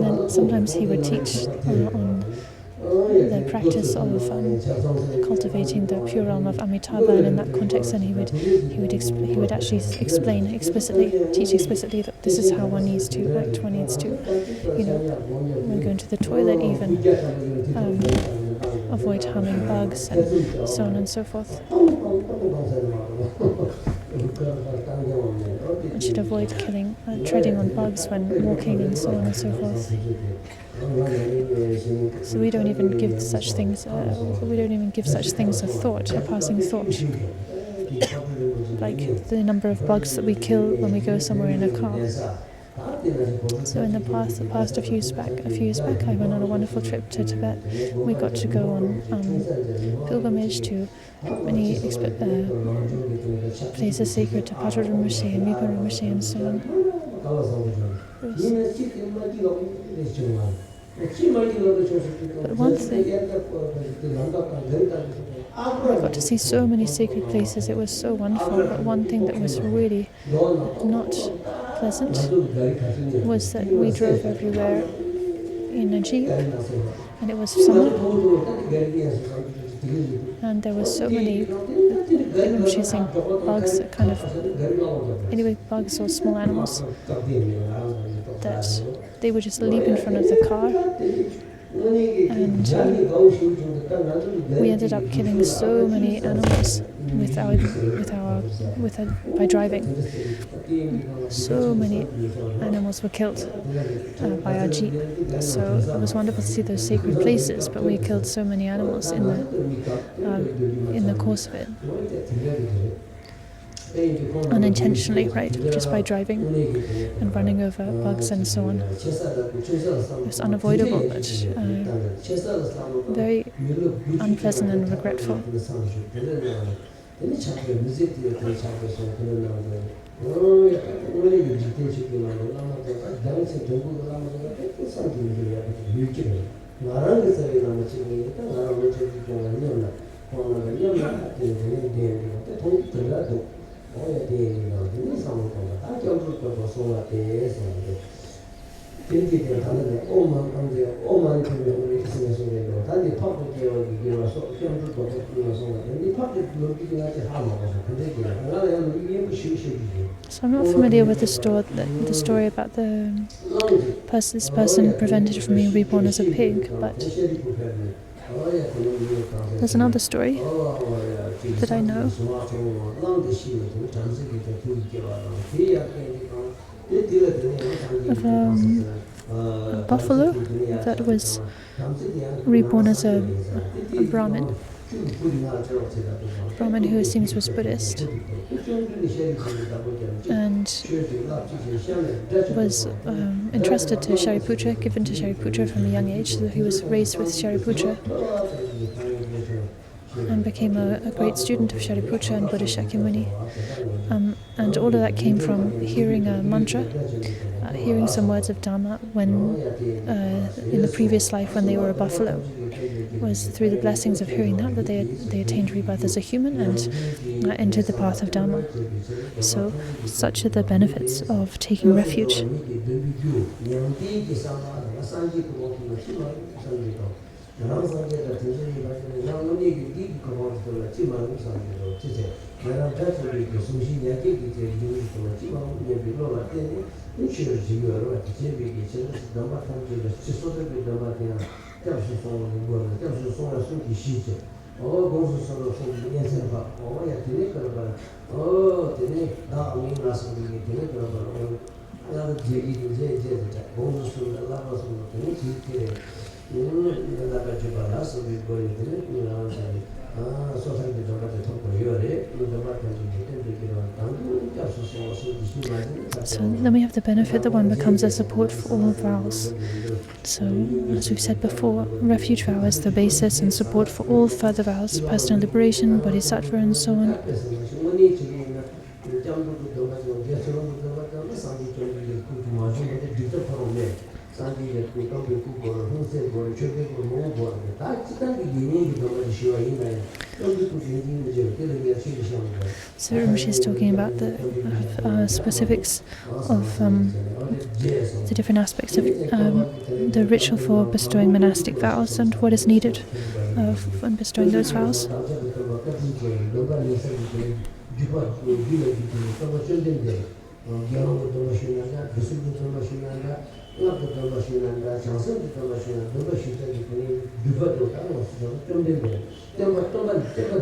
then sometimes he would teach on the practice of cultivating the pure realm of Amitabha, and in that context, then he would actually teach explicitly that this is how one needs to act. One needs to, when going to the toilet, even avoid harming bugs and so on and so forth. One should avoid treading on bugs when walking and so on and so forth. So we don't even give such things. A thought, a passing thought. Like the number of bugs that we kill when we go somewhere in a car. So in the past a few years back, I went on a wonderful trip to Tibet. We got to go on pilgrimage to many places sacred to Patrul Rinpoche and Mipo Rinpoche and so on. But one thing, I got to see so many sacred places. It was so wonderful. But one thing that was really not pleasant was that we drove everywhere in a jeep, and it was summer, and there were so many. They were chasing bugs, bugs or small animals, that they would just leap in front of the car, and we ended up killing so many animals by driving. So many animals were killed by our jeep. So it was wonderful to see those sacred places, but we killed so many animals in the course of it. Unintentionally, right? Just by driving and running over bugs and so on. It was unavoidable, but very unpleasant and regretful. So I'm not familiar with the story about this person prevented from being reborn as a pig, but there's another story that I know of a buffalo that was reborn as a Brahmin who seems was Buddhist, and was entrusted to Shariputra, given to Shariputra from a young age, so he was raised with Shariputra and became a great student of Shariputra and Buddha Shakyamuni. And all of that came from hearing a mantra, hearing some words of Dharma when in the previous life when they were a buffalo. It was through the blessings of hearing that they attained rebirth as a human and entered the path of Dharma. So such are the benefits of taking refuge. So then we have the benefit that one becomes a support for all vows. So, as we've said before, refuge vow is the basis and support for all further vows, personal liberation, bodhisattva, and so on. So Rinpoche is talking about the specifics of the different aspects of the ritual for bestowing monastic vows and what is needed when bestowing those vows.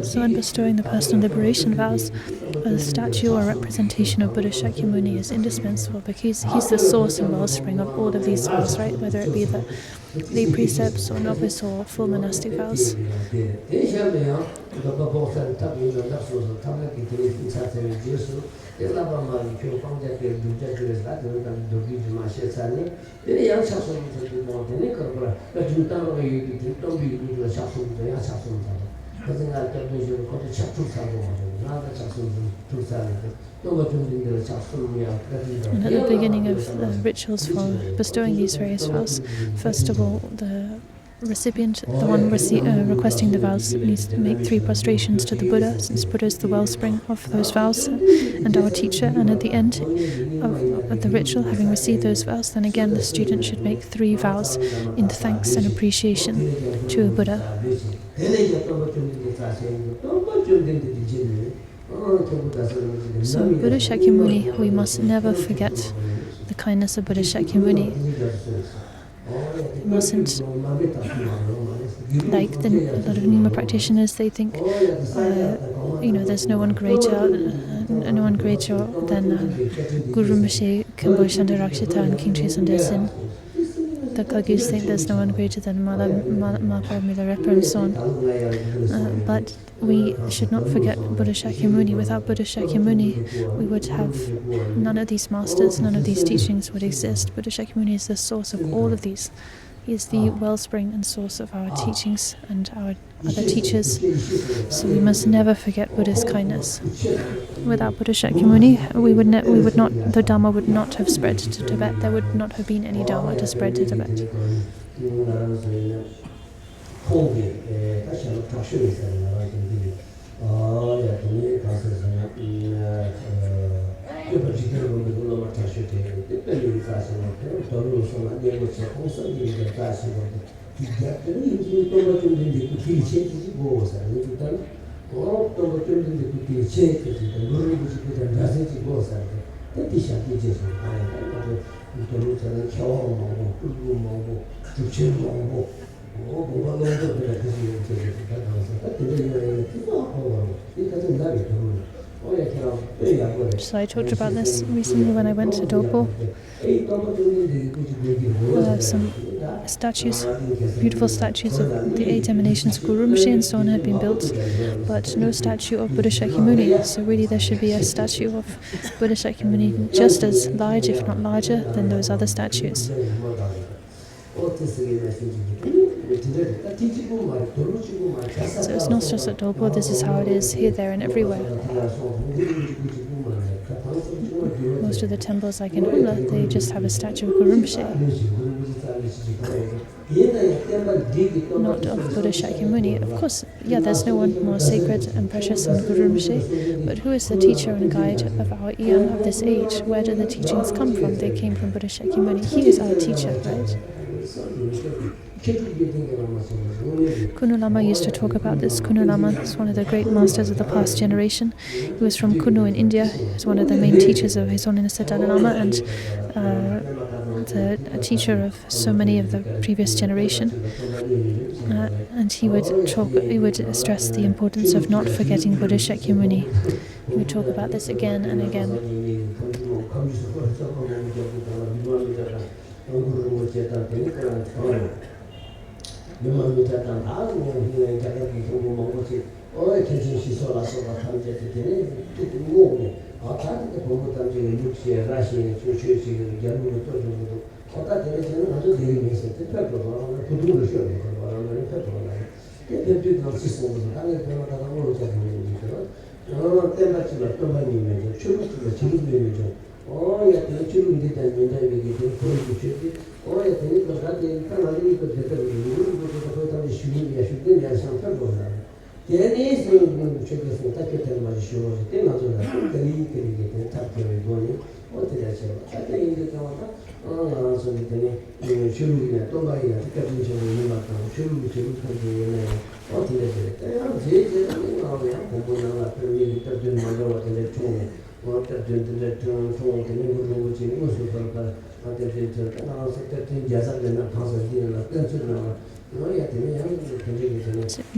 So in bestowing the personal liberation vows, a statue or representation of Buddha Shakyamuni is indispensable because he's the source and wellspring of all of these vows, right? Whether it be the lay precepts or novice or full monastic vows. And at the beginning of the rituals for bestowing these various vows, first of all, the recipient, the one requesting the vows, needs to make 3 prostrations to the Buddha, since Buddha is the wellspring of those vows and our teacher. And at the end of the ritual, having received those vows, then again the student should make 3 vows in thanks and appreciation to a Buddha. So Buddha Shakyamuni, we must never forget the kindness of Buddha Shakyamuni. We mustn't, like a lot of Nyingma practitioners, they think, there's no one greater than Guru Rinpoche, Khenpo Shantarakshita, and King Tristan Desin. The Kagis think there's no one greater than Mapa Milarepa and so on. But we should not forget Buddha Shakyamuni. Without Buddha Shakyamuni, we would have none of these masters, none of these teachings would exist. Buddha Shakyamuni is the source of all of these. He is the wellspring and source of our teachings and our other teachers. So we must never forget Buddha's kindness. Without Buddha Shakyamuni, we would not. The Dharma would not have spread to Tibet. There would not have been any Dharma to spread to Tibet. So I talked about this recently when I went to Dopo. Some statues, beautiful statues of the 8 emanations of Guru Rinpoche and so on had been built, but no statue of Buddha Shakyamuni. So really there should be a statue of Buddha Shakyamuni just as large, if not larger, than those other statues. So it's not just at Dolpo, this is how it is here, there and everywhere. Most of the temples like in Umla, they just have a statue of Guru Rinpoche, not of Buddha Shakyamuni. Of course, there's no one more sacred and precious than Guru Rinpoche, but who is the teacher and guide of our eon of this age? Where do the teachings come from? They came from Buddha Shakyamuni. He is our teacher, right? Kunu Lama used to talk about this. Kunu Lama is one of the great masters of the past generation. He was from Kunu in India. He was one of the main teachers of His Holiness the Dalai Lama and a teacher of so many of the previous generation. And he would stress the importance of not forgetting Buddha Shakyamuni. He would talk about this again and again.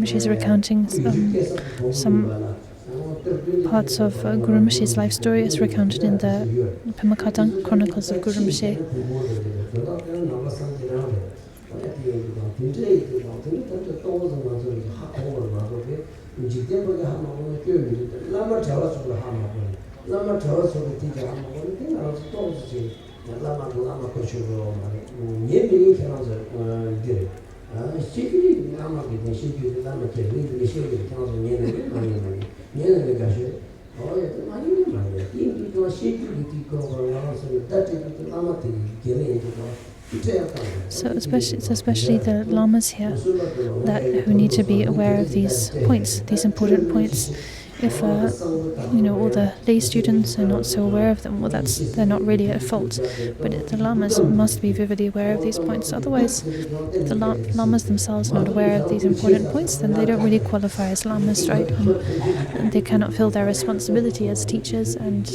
She's recounting some parts of Guru Rinpoche's life story as recounted in the Pema Kadang Chronicles of Guru Rinpoche. So it's especially the lamas here who need to be aware of these points, these important points. If all the lay students are not so aware of them, well, they're not really at fault. But the lamas must be vividly aware of these points. Otherwise, if the lamas themselves are not aware of these important points, then they don't really qualify as lamas, right? And they cannot fill their responsibility as teachers and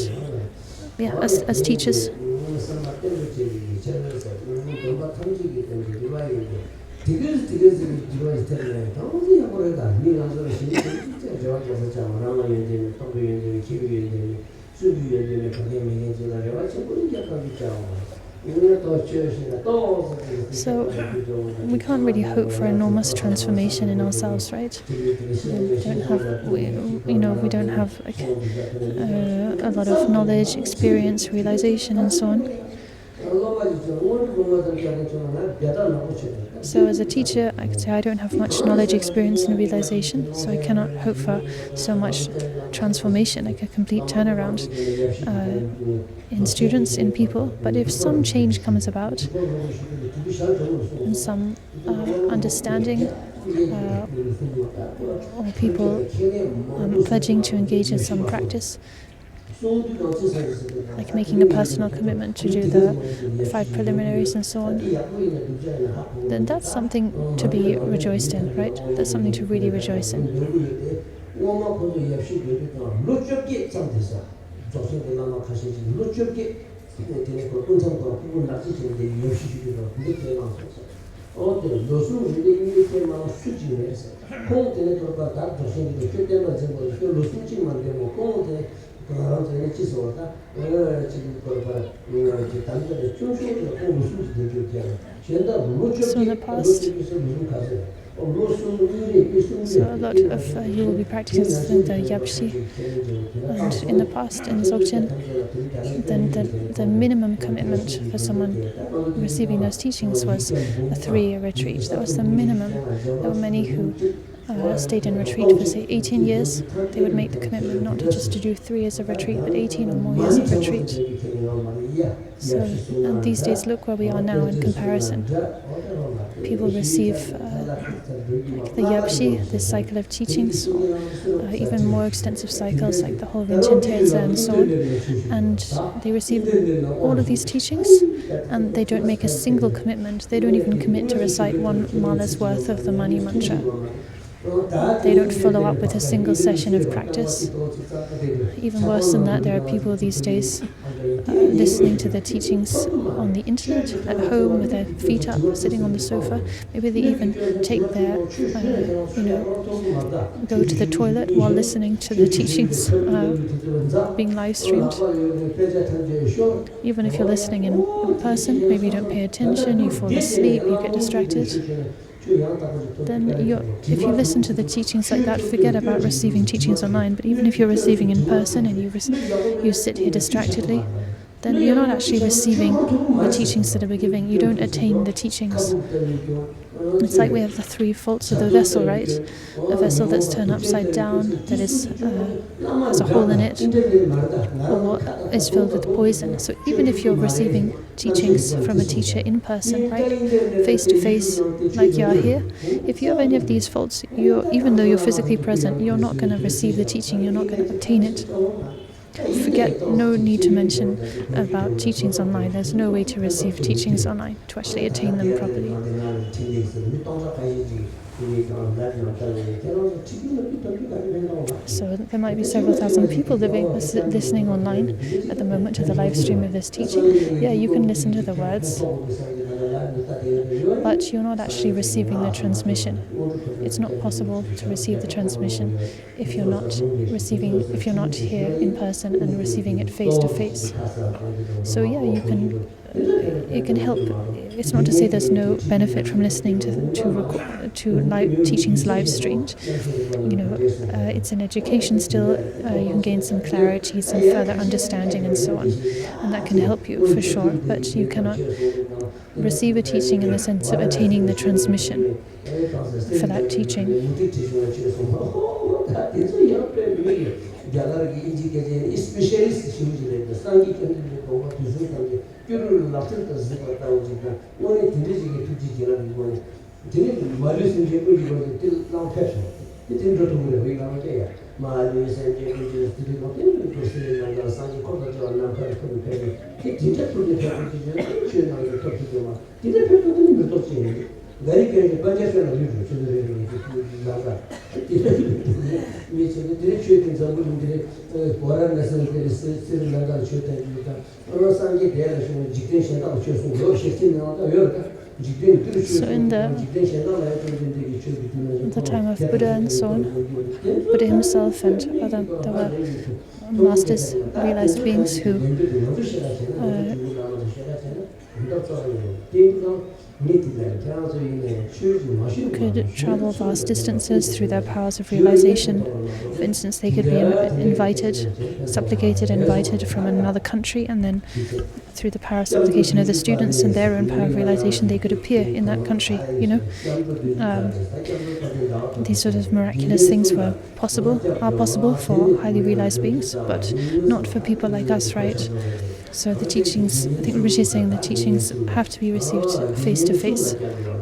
as teachers. So we can't really hope for enormous transformation in ourselves, right? We don't have like, a lot of knowledge, experience, realization, and so on. So as a teacher, I could say I don't have much knowledge, experience, and realization, so I cannot hope for so much transformation, like a complete turnaround in students, in people. But if some change comes about, and some understanding, or people pledging to engage in some practice, like making a personal commitment to do the 5 preliminaries and so on, then that's something to be rejoiced in, right? That's something to really rejoice in. So in the past, so a lot of you will be practicing the Yapshi, and in the past, in Dzogchen, then the minimum commitment for someone receiving those teachings was a 3-year retreat. That was the minimum. There were many who stayed in retreat for, say, 18 years. They would make the commitment not just to do 3 years of retreat, but 18 or more years of retreat. So, and these days, look where we are now in comparison. People receive the Yapshi, this cycle of teachings, even more extensive cycles like the whole Rinchen Teza and so on. And they receive all of these teachings, and they don't make a single commitment. They don't even commit to recite 1 mala's worth of the Mani mantra. They don't follow up with a single session of practice. Even worse than that, there are people these days listening to the teachings on the internet, at home with their feet up, sitting on the sofa. Maybe they even take their, go to the toilet while listening to the teachings being live streamed. Even if you're listening in person, maybe you don't pay attention, you fall asleep, you get distracted. then if you listen to the teachings like that, forget about receiving teachings online. But even if you're receiving in person and you sit here distractedly, then you're not actually receiving the teachings that are giving. You don't attain the teachings. It's like we have the three faults of the vessel, right? A vessel that's turned upside down, that has a hole in it, or is filled with poison. So even if you're receiving teachings from a teacher in person, right, face to face, like you are here, if you have any of these faults, even though you're physically present, you're not going to receive the teaching, you're not going to obtain it. No need to mention about teachings online. There's no way to receive teachings online, to actually attain them properly. So there might be several thousand people listening online at the moment to the live stream of this teaching. Yeah, you can listen to the words, but you're not actually receiving the transmission. It's not possible to receive the transmission if you're not here in person and receiving it face to face. So yeah, it can help. It's not to say there's no benefit from listening to live teachings live streamed. It's an education still. You can gain some clarity, some further understanding, and so on, and that can help you for sure. But you cannot receive a teaching in the sense of attaining the transmission for that teaching. So in the time of Buddha and so on, Buddha himself and there were masters, realized beings who could travel vast distances through their powers of realization. For instance, they could be invited from another country, and then through the power of supplication of the students and their own power of realization, they could appear in that country. These sort of miraculous things are possible for highly realized beings, but not for people like us, right? So the teachings, I think Rishi is saying the teachings have to be received face to face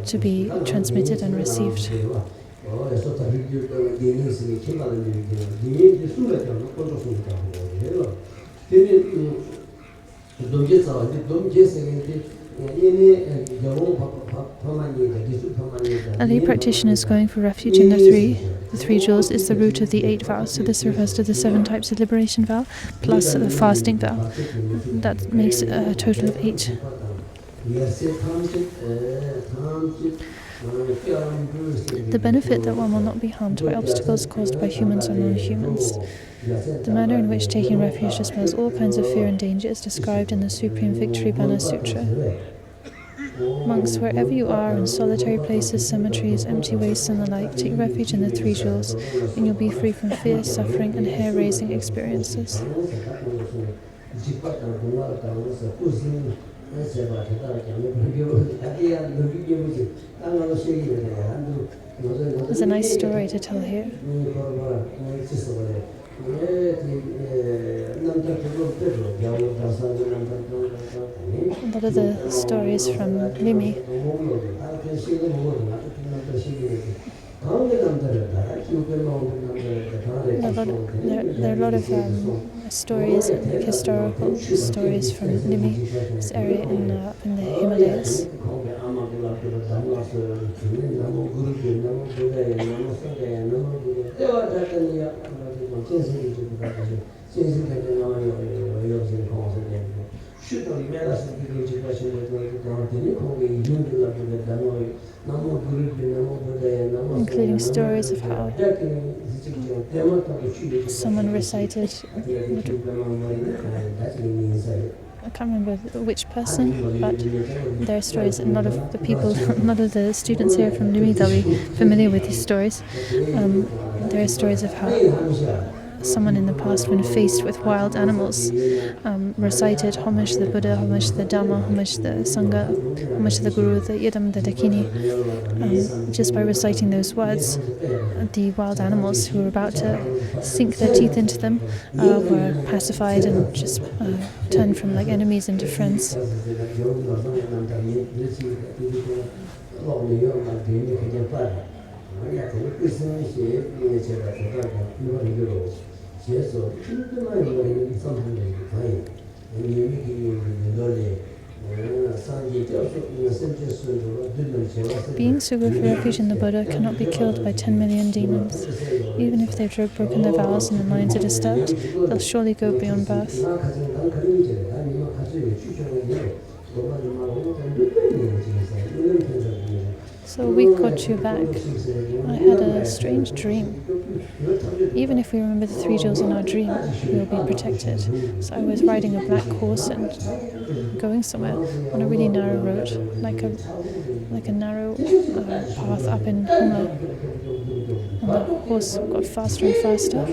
to be transmitted and received. A lay practitioner is going for refuge in the three jewels is the root of the 8 vows. So this refers to the 7 types of liberation vow plus the fasting vow. That makes a total of 8. The benefit that one will not be harmed by obstacles caused by humans or non-humans. The manner in which taking refuge dispels all kinds of fear and danger is described in the Supreme Victory Banner Sutra. Monks, wherever you are, in solitary places, cemeteries, empty wastes and the like, take refuge in the 3 jewels, and you'll be free from fear, suffering and hair-raising experiences. There's a nice story to tell here. A lot of the stories from Limi. There are a lot of stories, historical stories from Limi, this area up in the Himalayas. Including stories of how someone recited I can't remember which person, but there are stories, and a lot of the people, a lot of the students here from Numi, they'll be familiar with these stories. There are stories of how someone in the past, when faced with wild animals, recited homage to the Buddha, homage to the Dhamma, homage to the Sangha, homage to the Guru, the Idam, the Dakini. Just by reciting those words, the wild animals who were about to sink their teeth into them were pacified and just turned from like enemies into friends. Beings who go for refuge in the Buddha cannot be killed by 10 million demons. Even if they've broken their vows and their minds are disturbed, they'll surely go beyond birth. So a week or two back, I had a strange dream. Even if we remember the 3 jewels in our dream, we will be protected. So I was riding a black horse and going somewhere on a really narrow road, like a narrow path up in Humla. And the horse got faster and faster.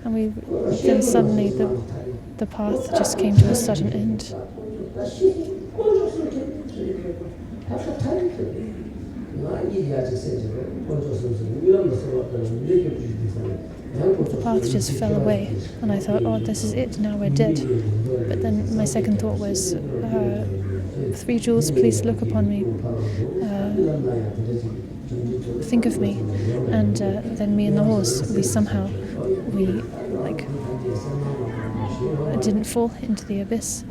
And then suddenly the path just came to a sudden end. The path just fell away, and I thought, oh, this is it, now we're dead. But then my second thought was, 3 jewels, please look upon me. Think of me. And then me and the horse, we didn't fall into the abyss.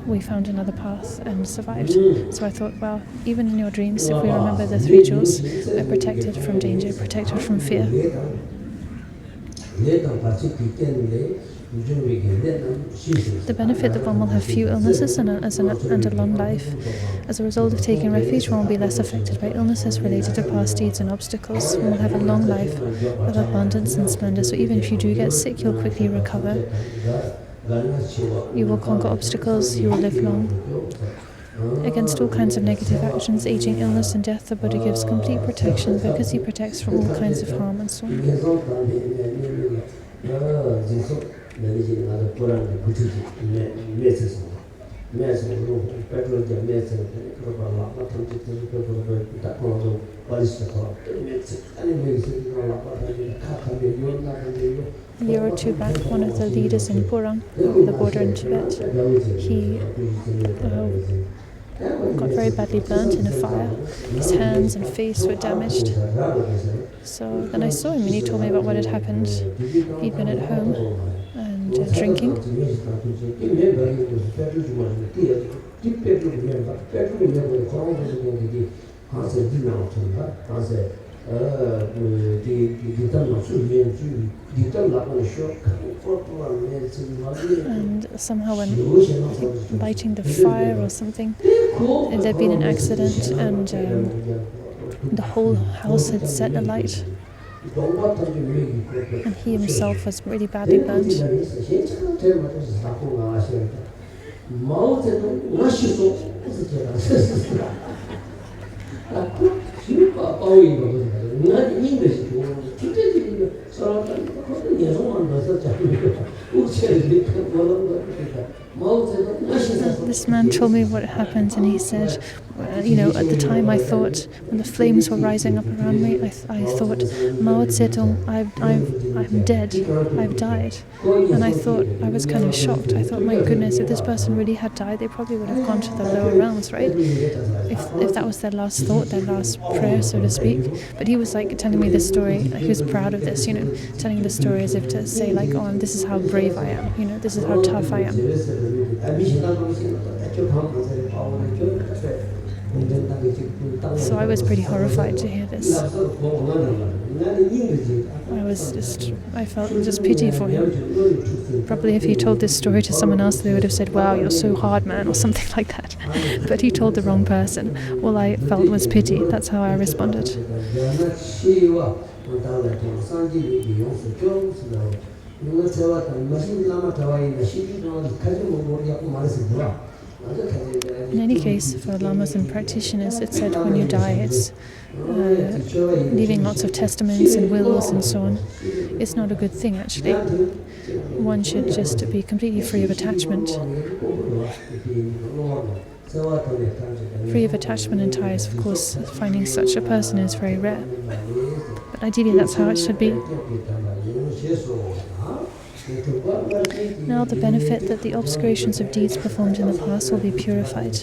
We found another path and survived. So I thought, well, even in your dreams, if we remember the 3 jewels, we're protected from danger, protected from fear. The benefit that one will have few illnesses and a long life. As a result of taking refuge, one will be less affected by illnesses related to past deeds and obstacles. One will have a long life of abundance and splendor. So even if you do get sick, you'll quickly recover. You will conquer obstacles, you will live long. Against all kinds of negative actions, aging, illness and death, the Buddha gives complete protection because he protects from all kinds of harm and so on. A year or two back, one of the leaders in Purang, the border in Tibet, he got very badly burnt in a fire. His hands and face were damaged. So then I saw him and he told me about what had happened. He'd been at home and drinking. And somehow when lighting the fire or something, there'd been an accident and the whole house had set alight. And he himself was really badly burnt. This man told me what happened, and he said, at the time I thought, when the flames were rising up around me, I thought, Mao Zedong, I'm dead, I've died. And I thought, I was kind of shocked. I thought, my goodness, if this person really had died, they probably would have gone to the lower realms, right? If that was their last thought, their last prayer, so to speak. But he was like telling me this story, he was proud of this, telling the story as if to say like, oh, this is how brave I am, this is how tough I am. So I was pretty horrified to hear this. I felt just pity for him. Probably if he told this story to someone else, they would have said, wow, you're so hard, man, or something like that. But he told the wrong person. All I felt was pity. That's how I responded. In any case, for lamas and practitioners, it's said when you die, it's leaving lots of testaments and wills and so on. It's not a good thing, actually. One should just be completely free of attachment. Free of attachment and ties, of course, finding such a person is very rare. But ideally, that's how it should be. Now, the benefit that the obscurations of deeds performed in the past will be purified.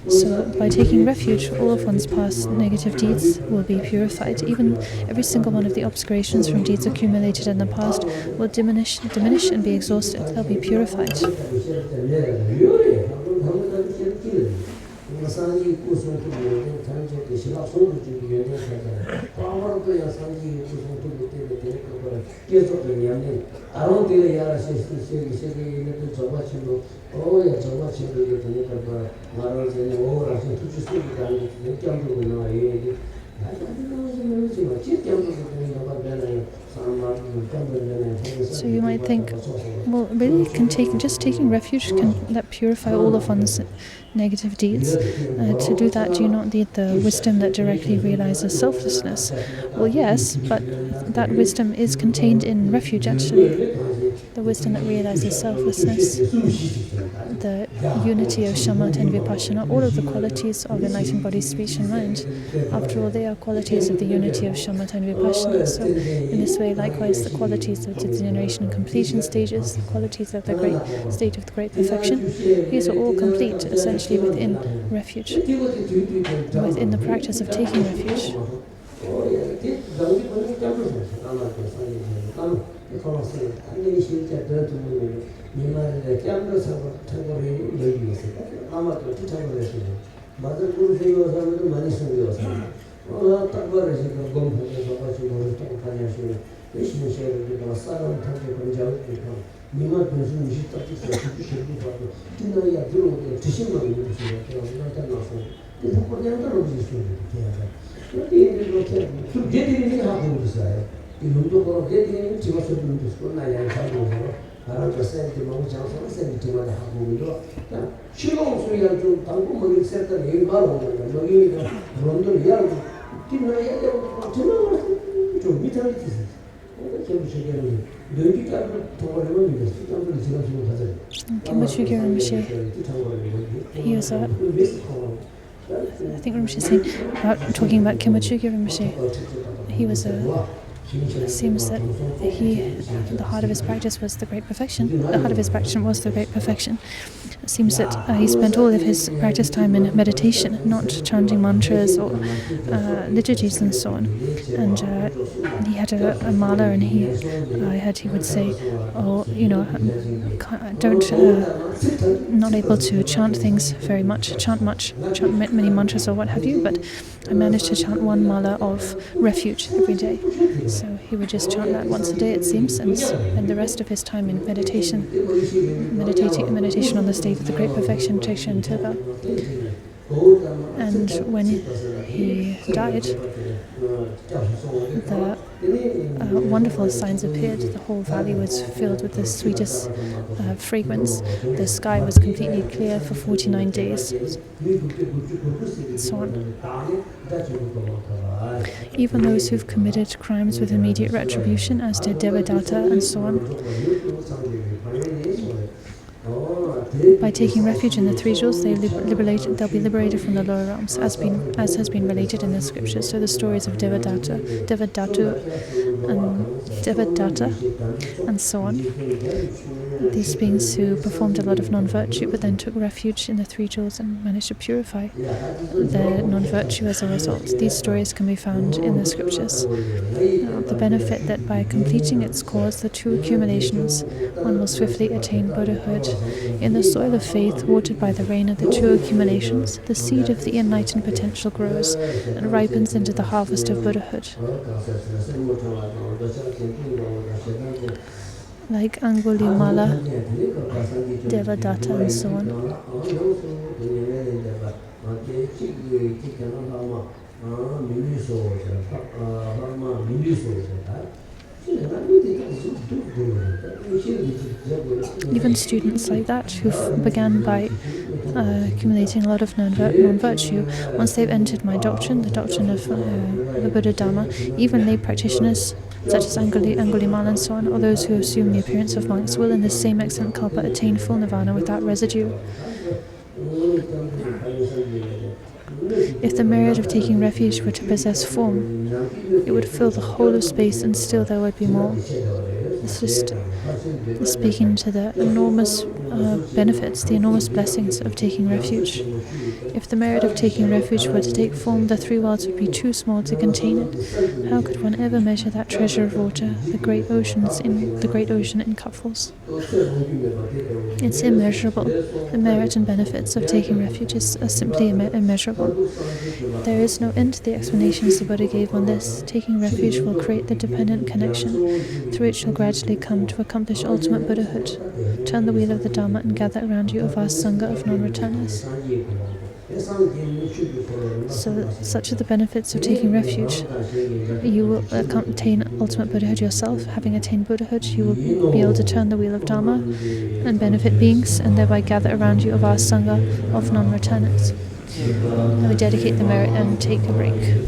So, by taking refuge, all of one's past negative deeds will be purified. Even every single one of the obscurations from deeds accumulated in the past will diminish and be exhausted. They'll be purified. So you might think, well, really, just taking refuge, can that purify all of one's negative deeds? To do that, do you not need the wisdom that directly realizes selflessness? Well, yes, but that wisdom is contained in refuge, actually. The wisdom that realizes selflessness, the unity of shamatha and vipassana, all of the qualities of enlightened body, speech and mind. After all, they are qualities of the unity of shamatha and vipassana. So in this way, likewise, the qualities of degeneration and completion stages, the qualities of the great state of the great perfection, these are all complete, essentially within refuge, within the practice of taking refuge. Kimbachu Rinpoche, he was I think Rinpoche is saying talking about Kimbachu Rinpoche. He was it seems that the heart of his practice was the great perfection. The heart of his practice was the great perfection. It seems that he spent all of his practice time in meditation, not chanting mantras or liturgies and so on. And he had a mala, and I heard he would say, "Oh, not able to chant things very much, chant many mantras or what have you, but I managed to chant one mala of refuge every day." So he would just chant that once a day, it seems, and spend the rest of his time in meditation on the state of the great perfection, Teksha and Toga. And when he died, the wonderful signs appeared. The whole valley was filled with the sweetest fragrance. The sky was completely clear for 49 days. So on. Even those who've committed crimes with immediate retribution, as did Devadatta and so on, by taking refuge in the three jewels, they'll be liberated from the lower realms, as has been related in the scriptures. So the stories of Devadatta, and so on. These beings who performed a lot of non-virtue, but then took refuge in the three jewels and managed to purify their non-virtue as a result. These stories can be found in the scriptures. Now, the benefit that by completing its cause, the two accumulations, one will swiftly attain Buddhahood. In the soil of faith, watered by the rain of the two accumulations, the seed of the enlightened potential grows and ripens into the harvest of Buddhahood. Like Angulimala, Devadatta, and so on. Even students like that who began by accumulating a lot of non-virtue, once they've entered my doctrine, the doctrine of the Buddha Dharma, even lay practitioners such as Angulimal and so on, or those who assume the appearance of monks, will in the same excellent kalpa attain full nirvana without residue. If the merit of taking refuge were to possess form, it would fill the whole of space and still there would be more. It's just speaking to the enormous benefits, the enormous blessings of taking refuge. If the merit of taking refuge were to take form, the three worlds would be too small to contain it. How could one ever measure that treasure of water, the great ocean in cupfuls? It's immeasurable. The merit and benefits of taking refuge are simply immeasurable. There is no end to the explanations the Buddha gave on this. Taking refuge will create the dependent connection through which you'll gradually come to accomplish ultimate Buddhahood. Turn the wheel of the Dharma and gather around you a vast Sangha of non-returners. So, such are the benefits of taking refuge. You will attain ultimate Buddhahood yourself. Having attained Buddhahood, you will be able to turn the wheel of Dharma and benefit beings, and thereby gather around you a vast Sangha of non-returners. Now we dedicate the merit and take a break.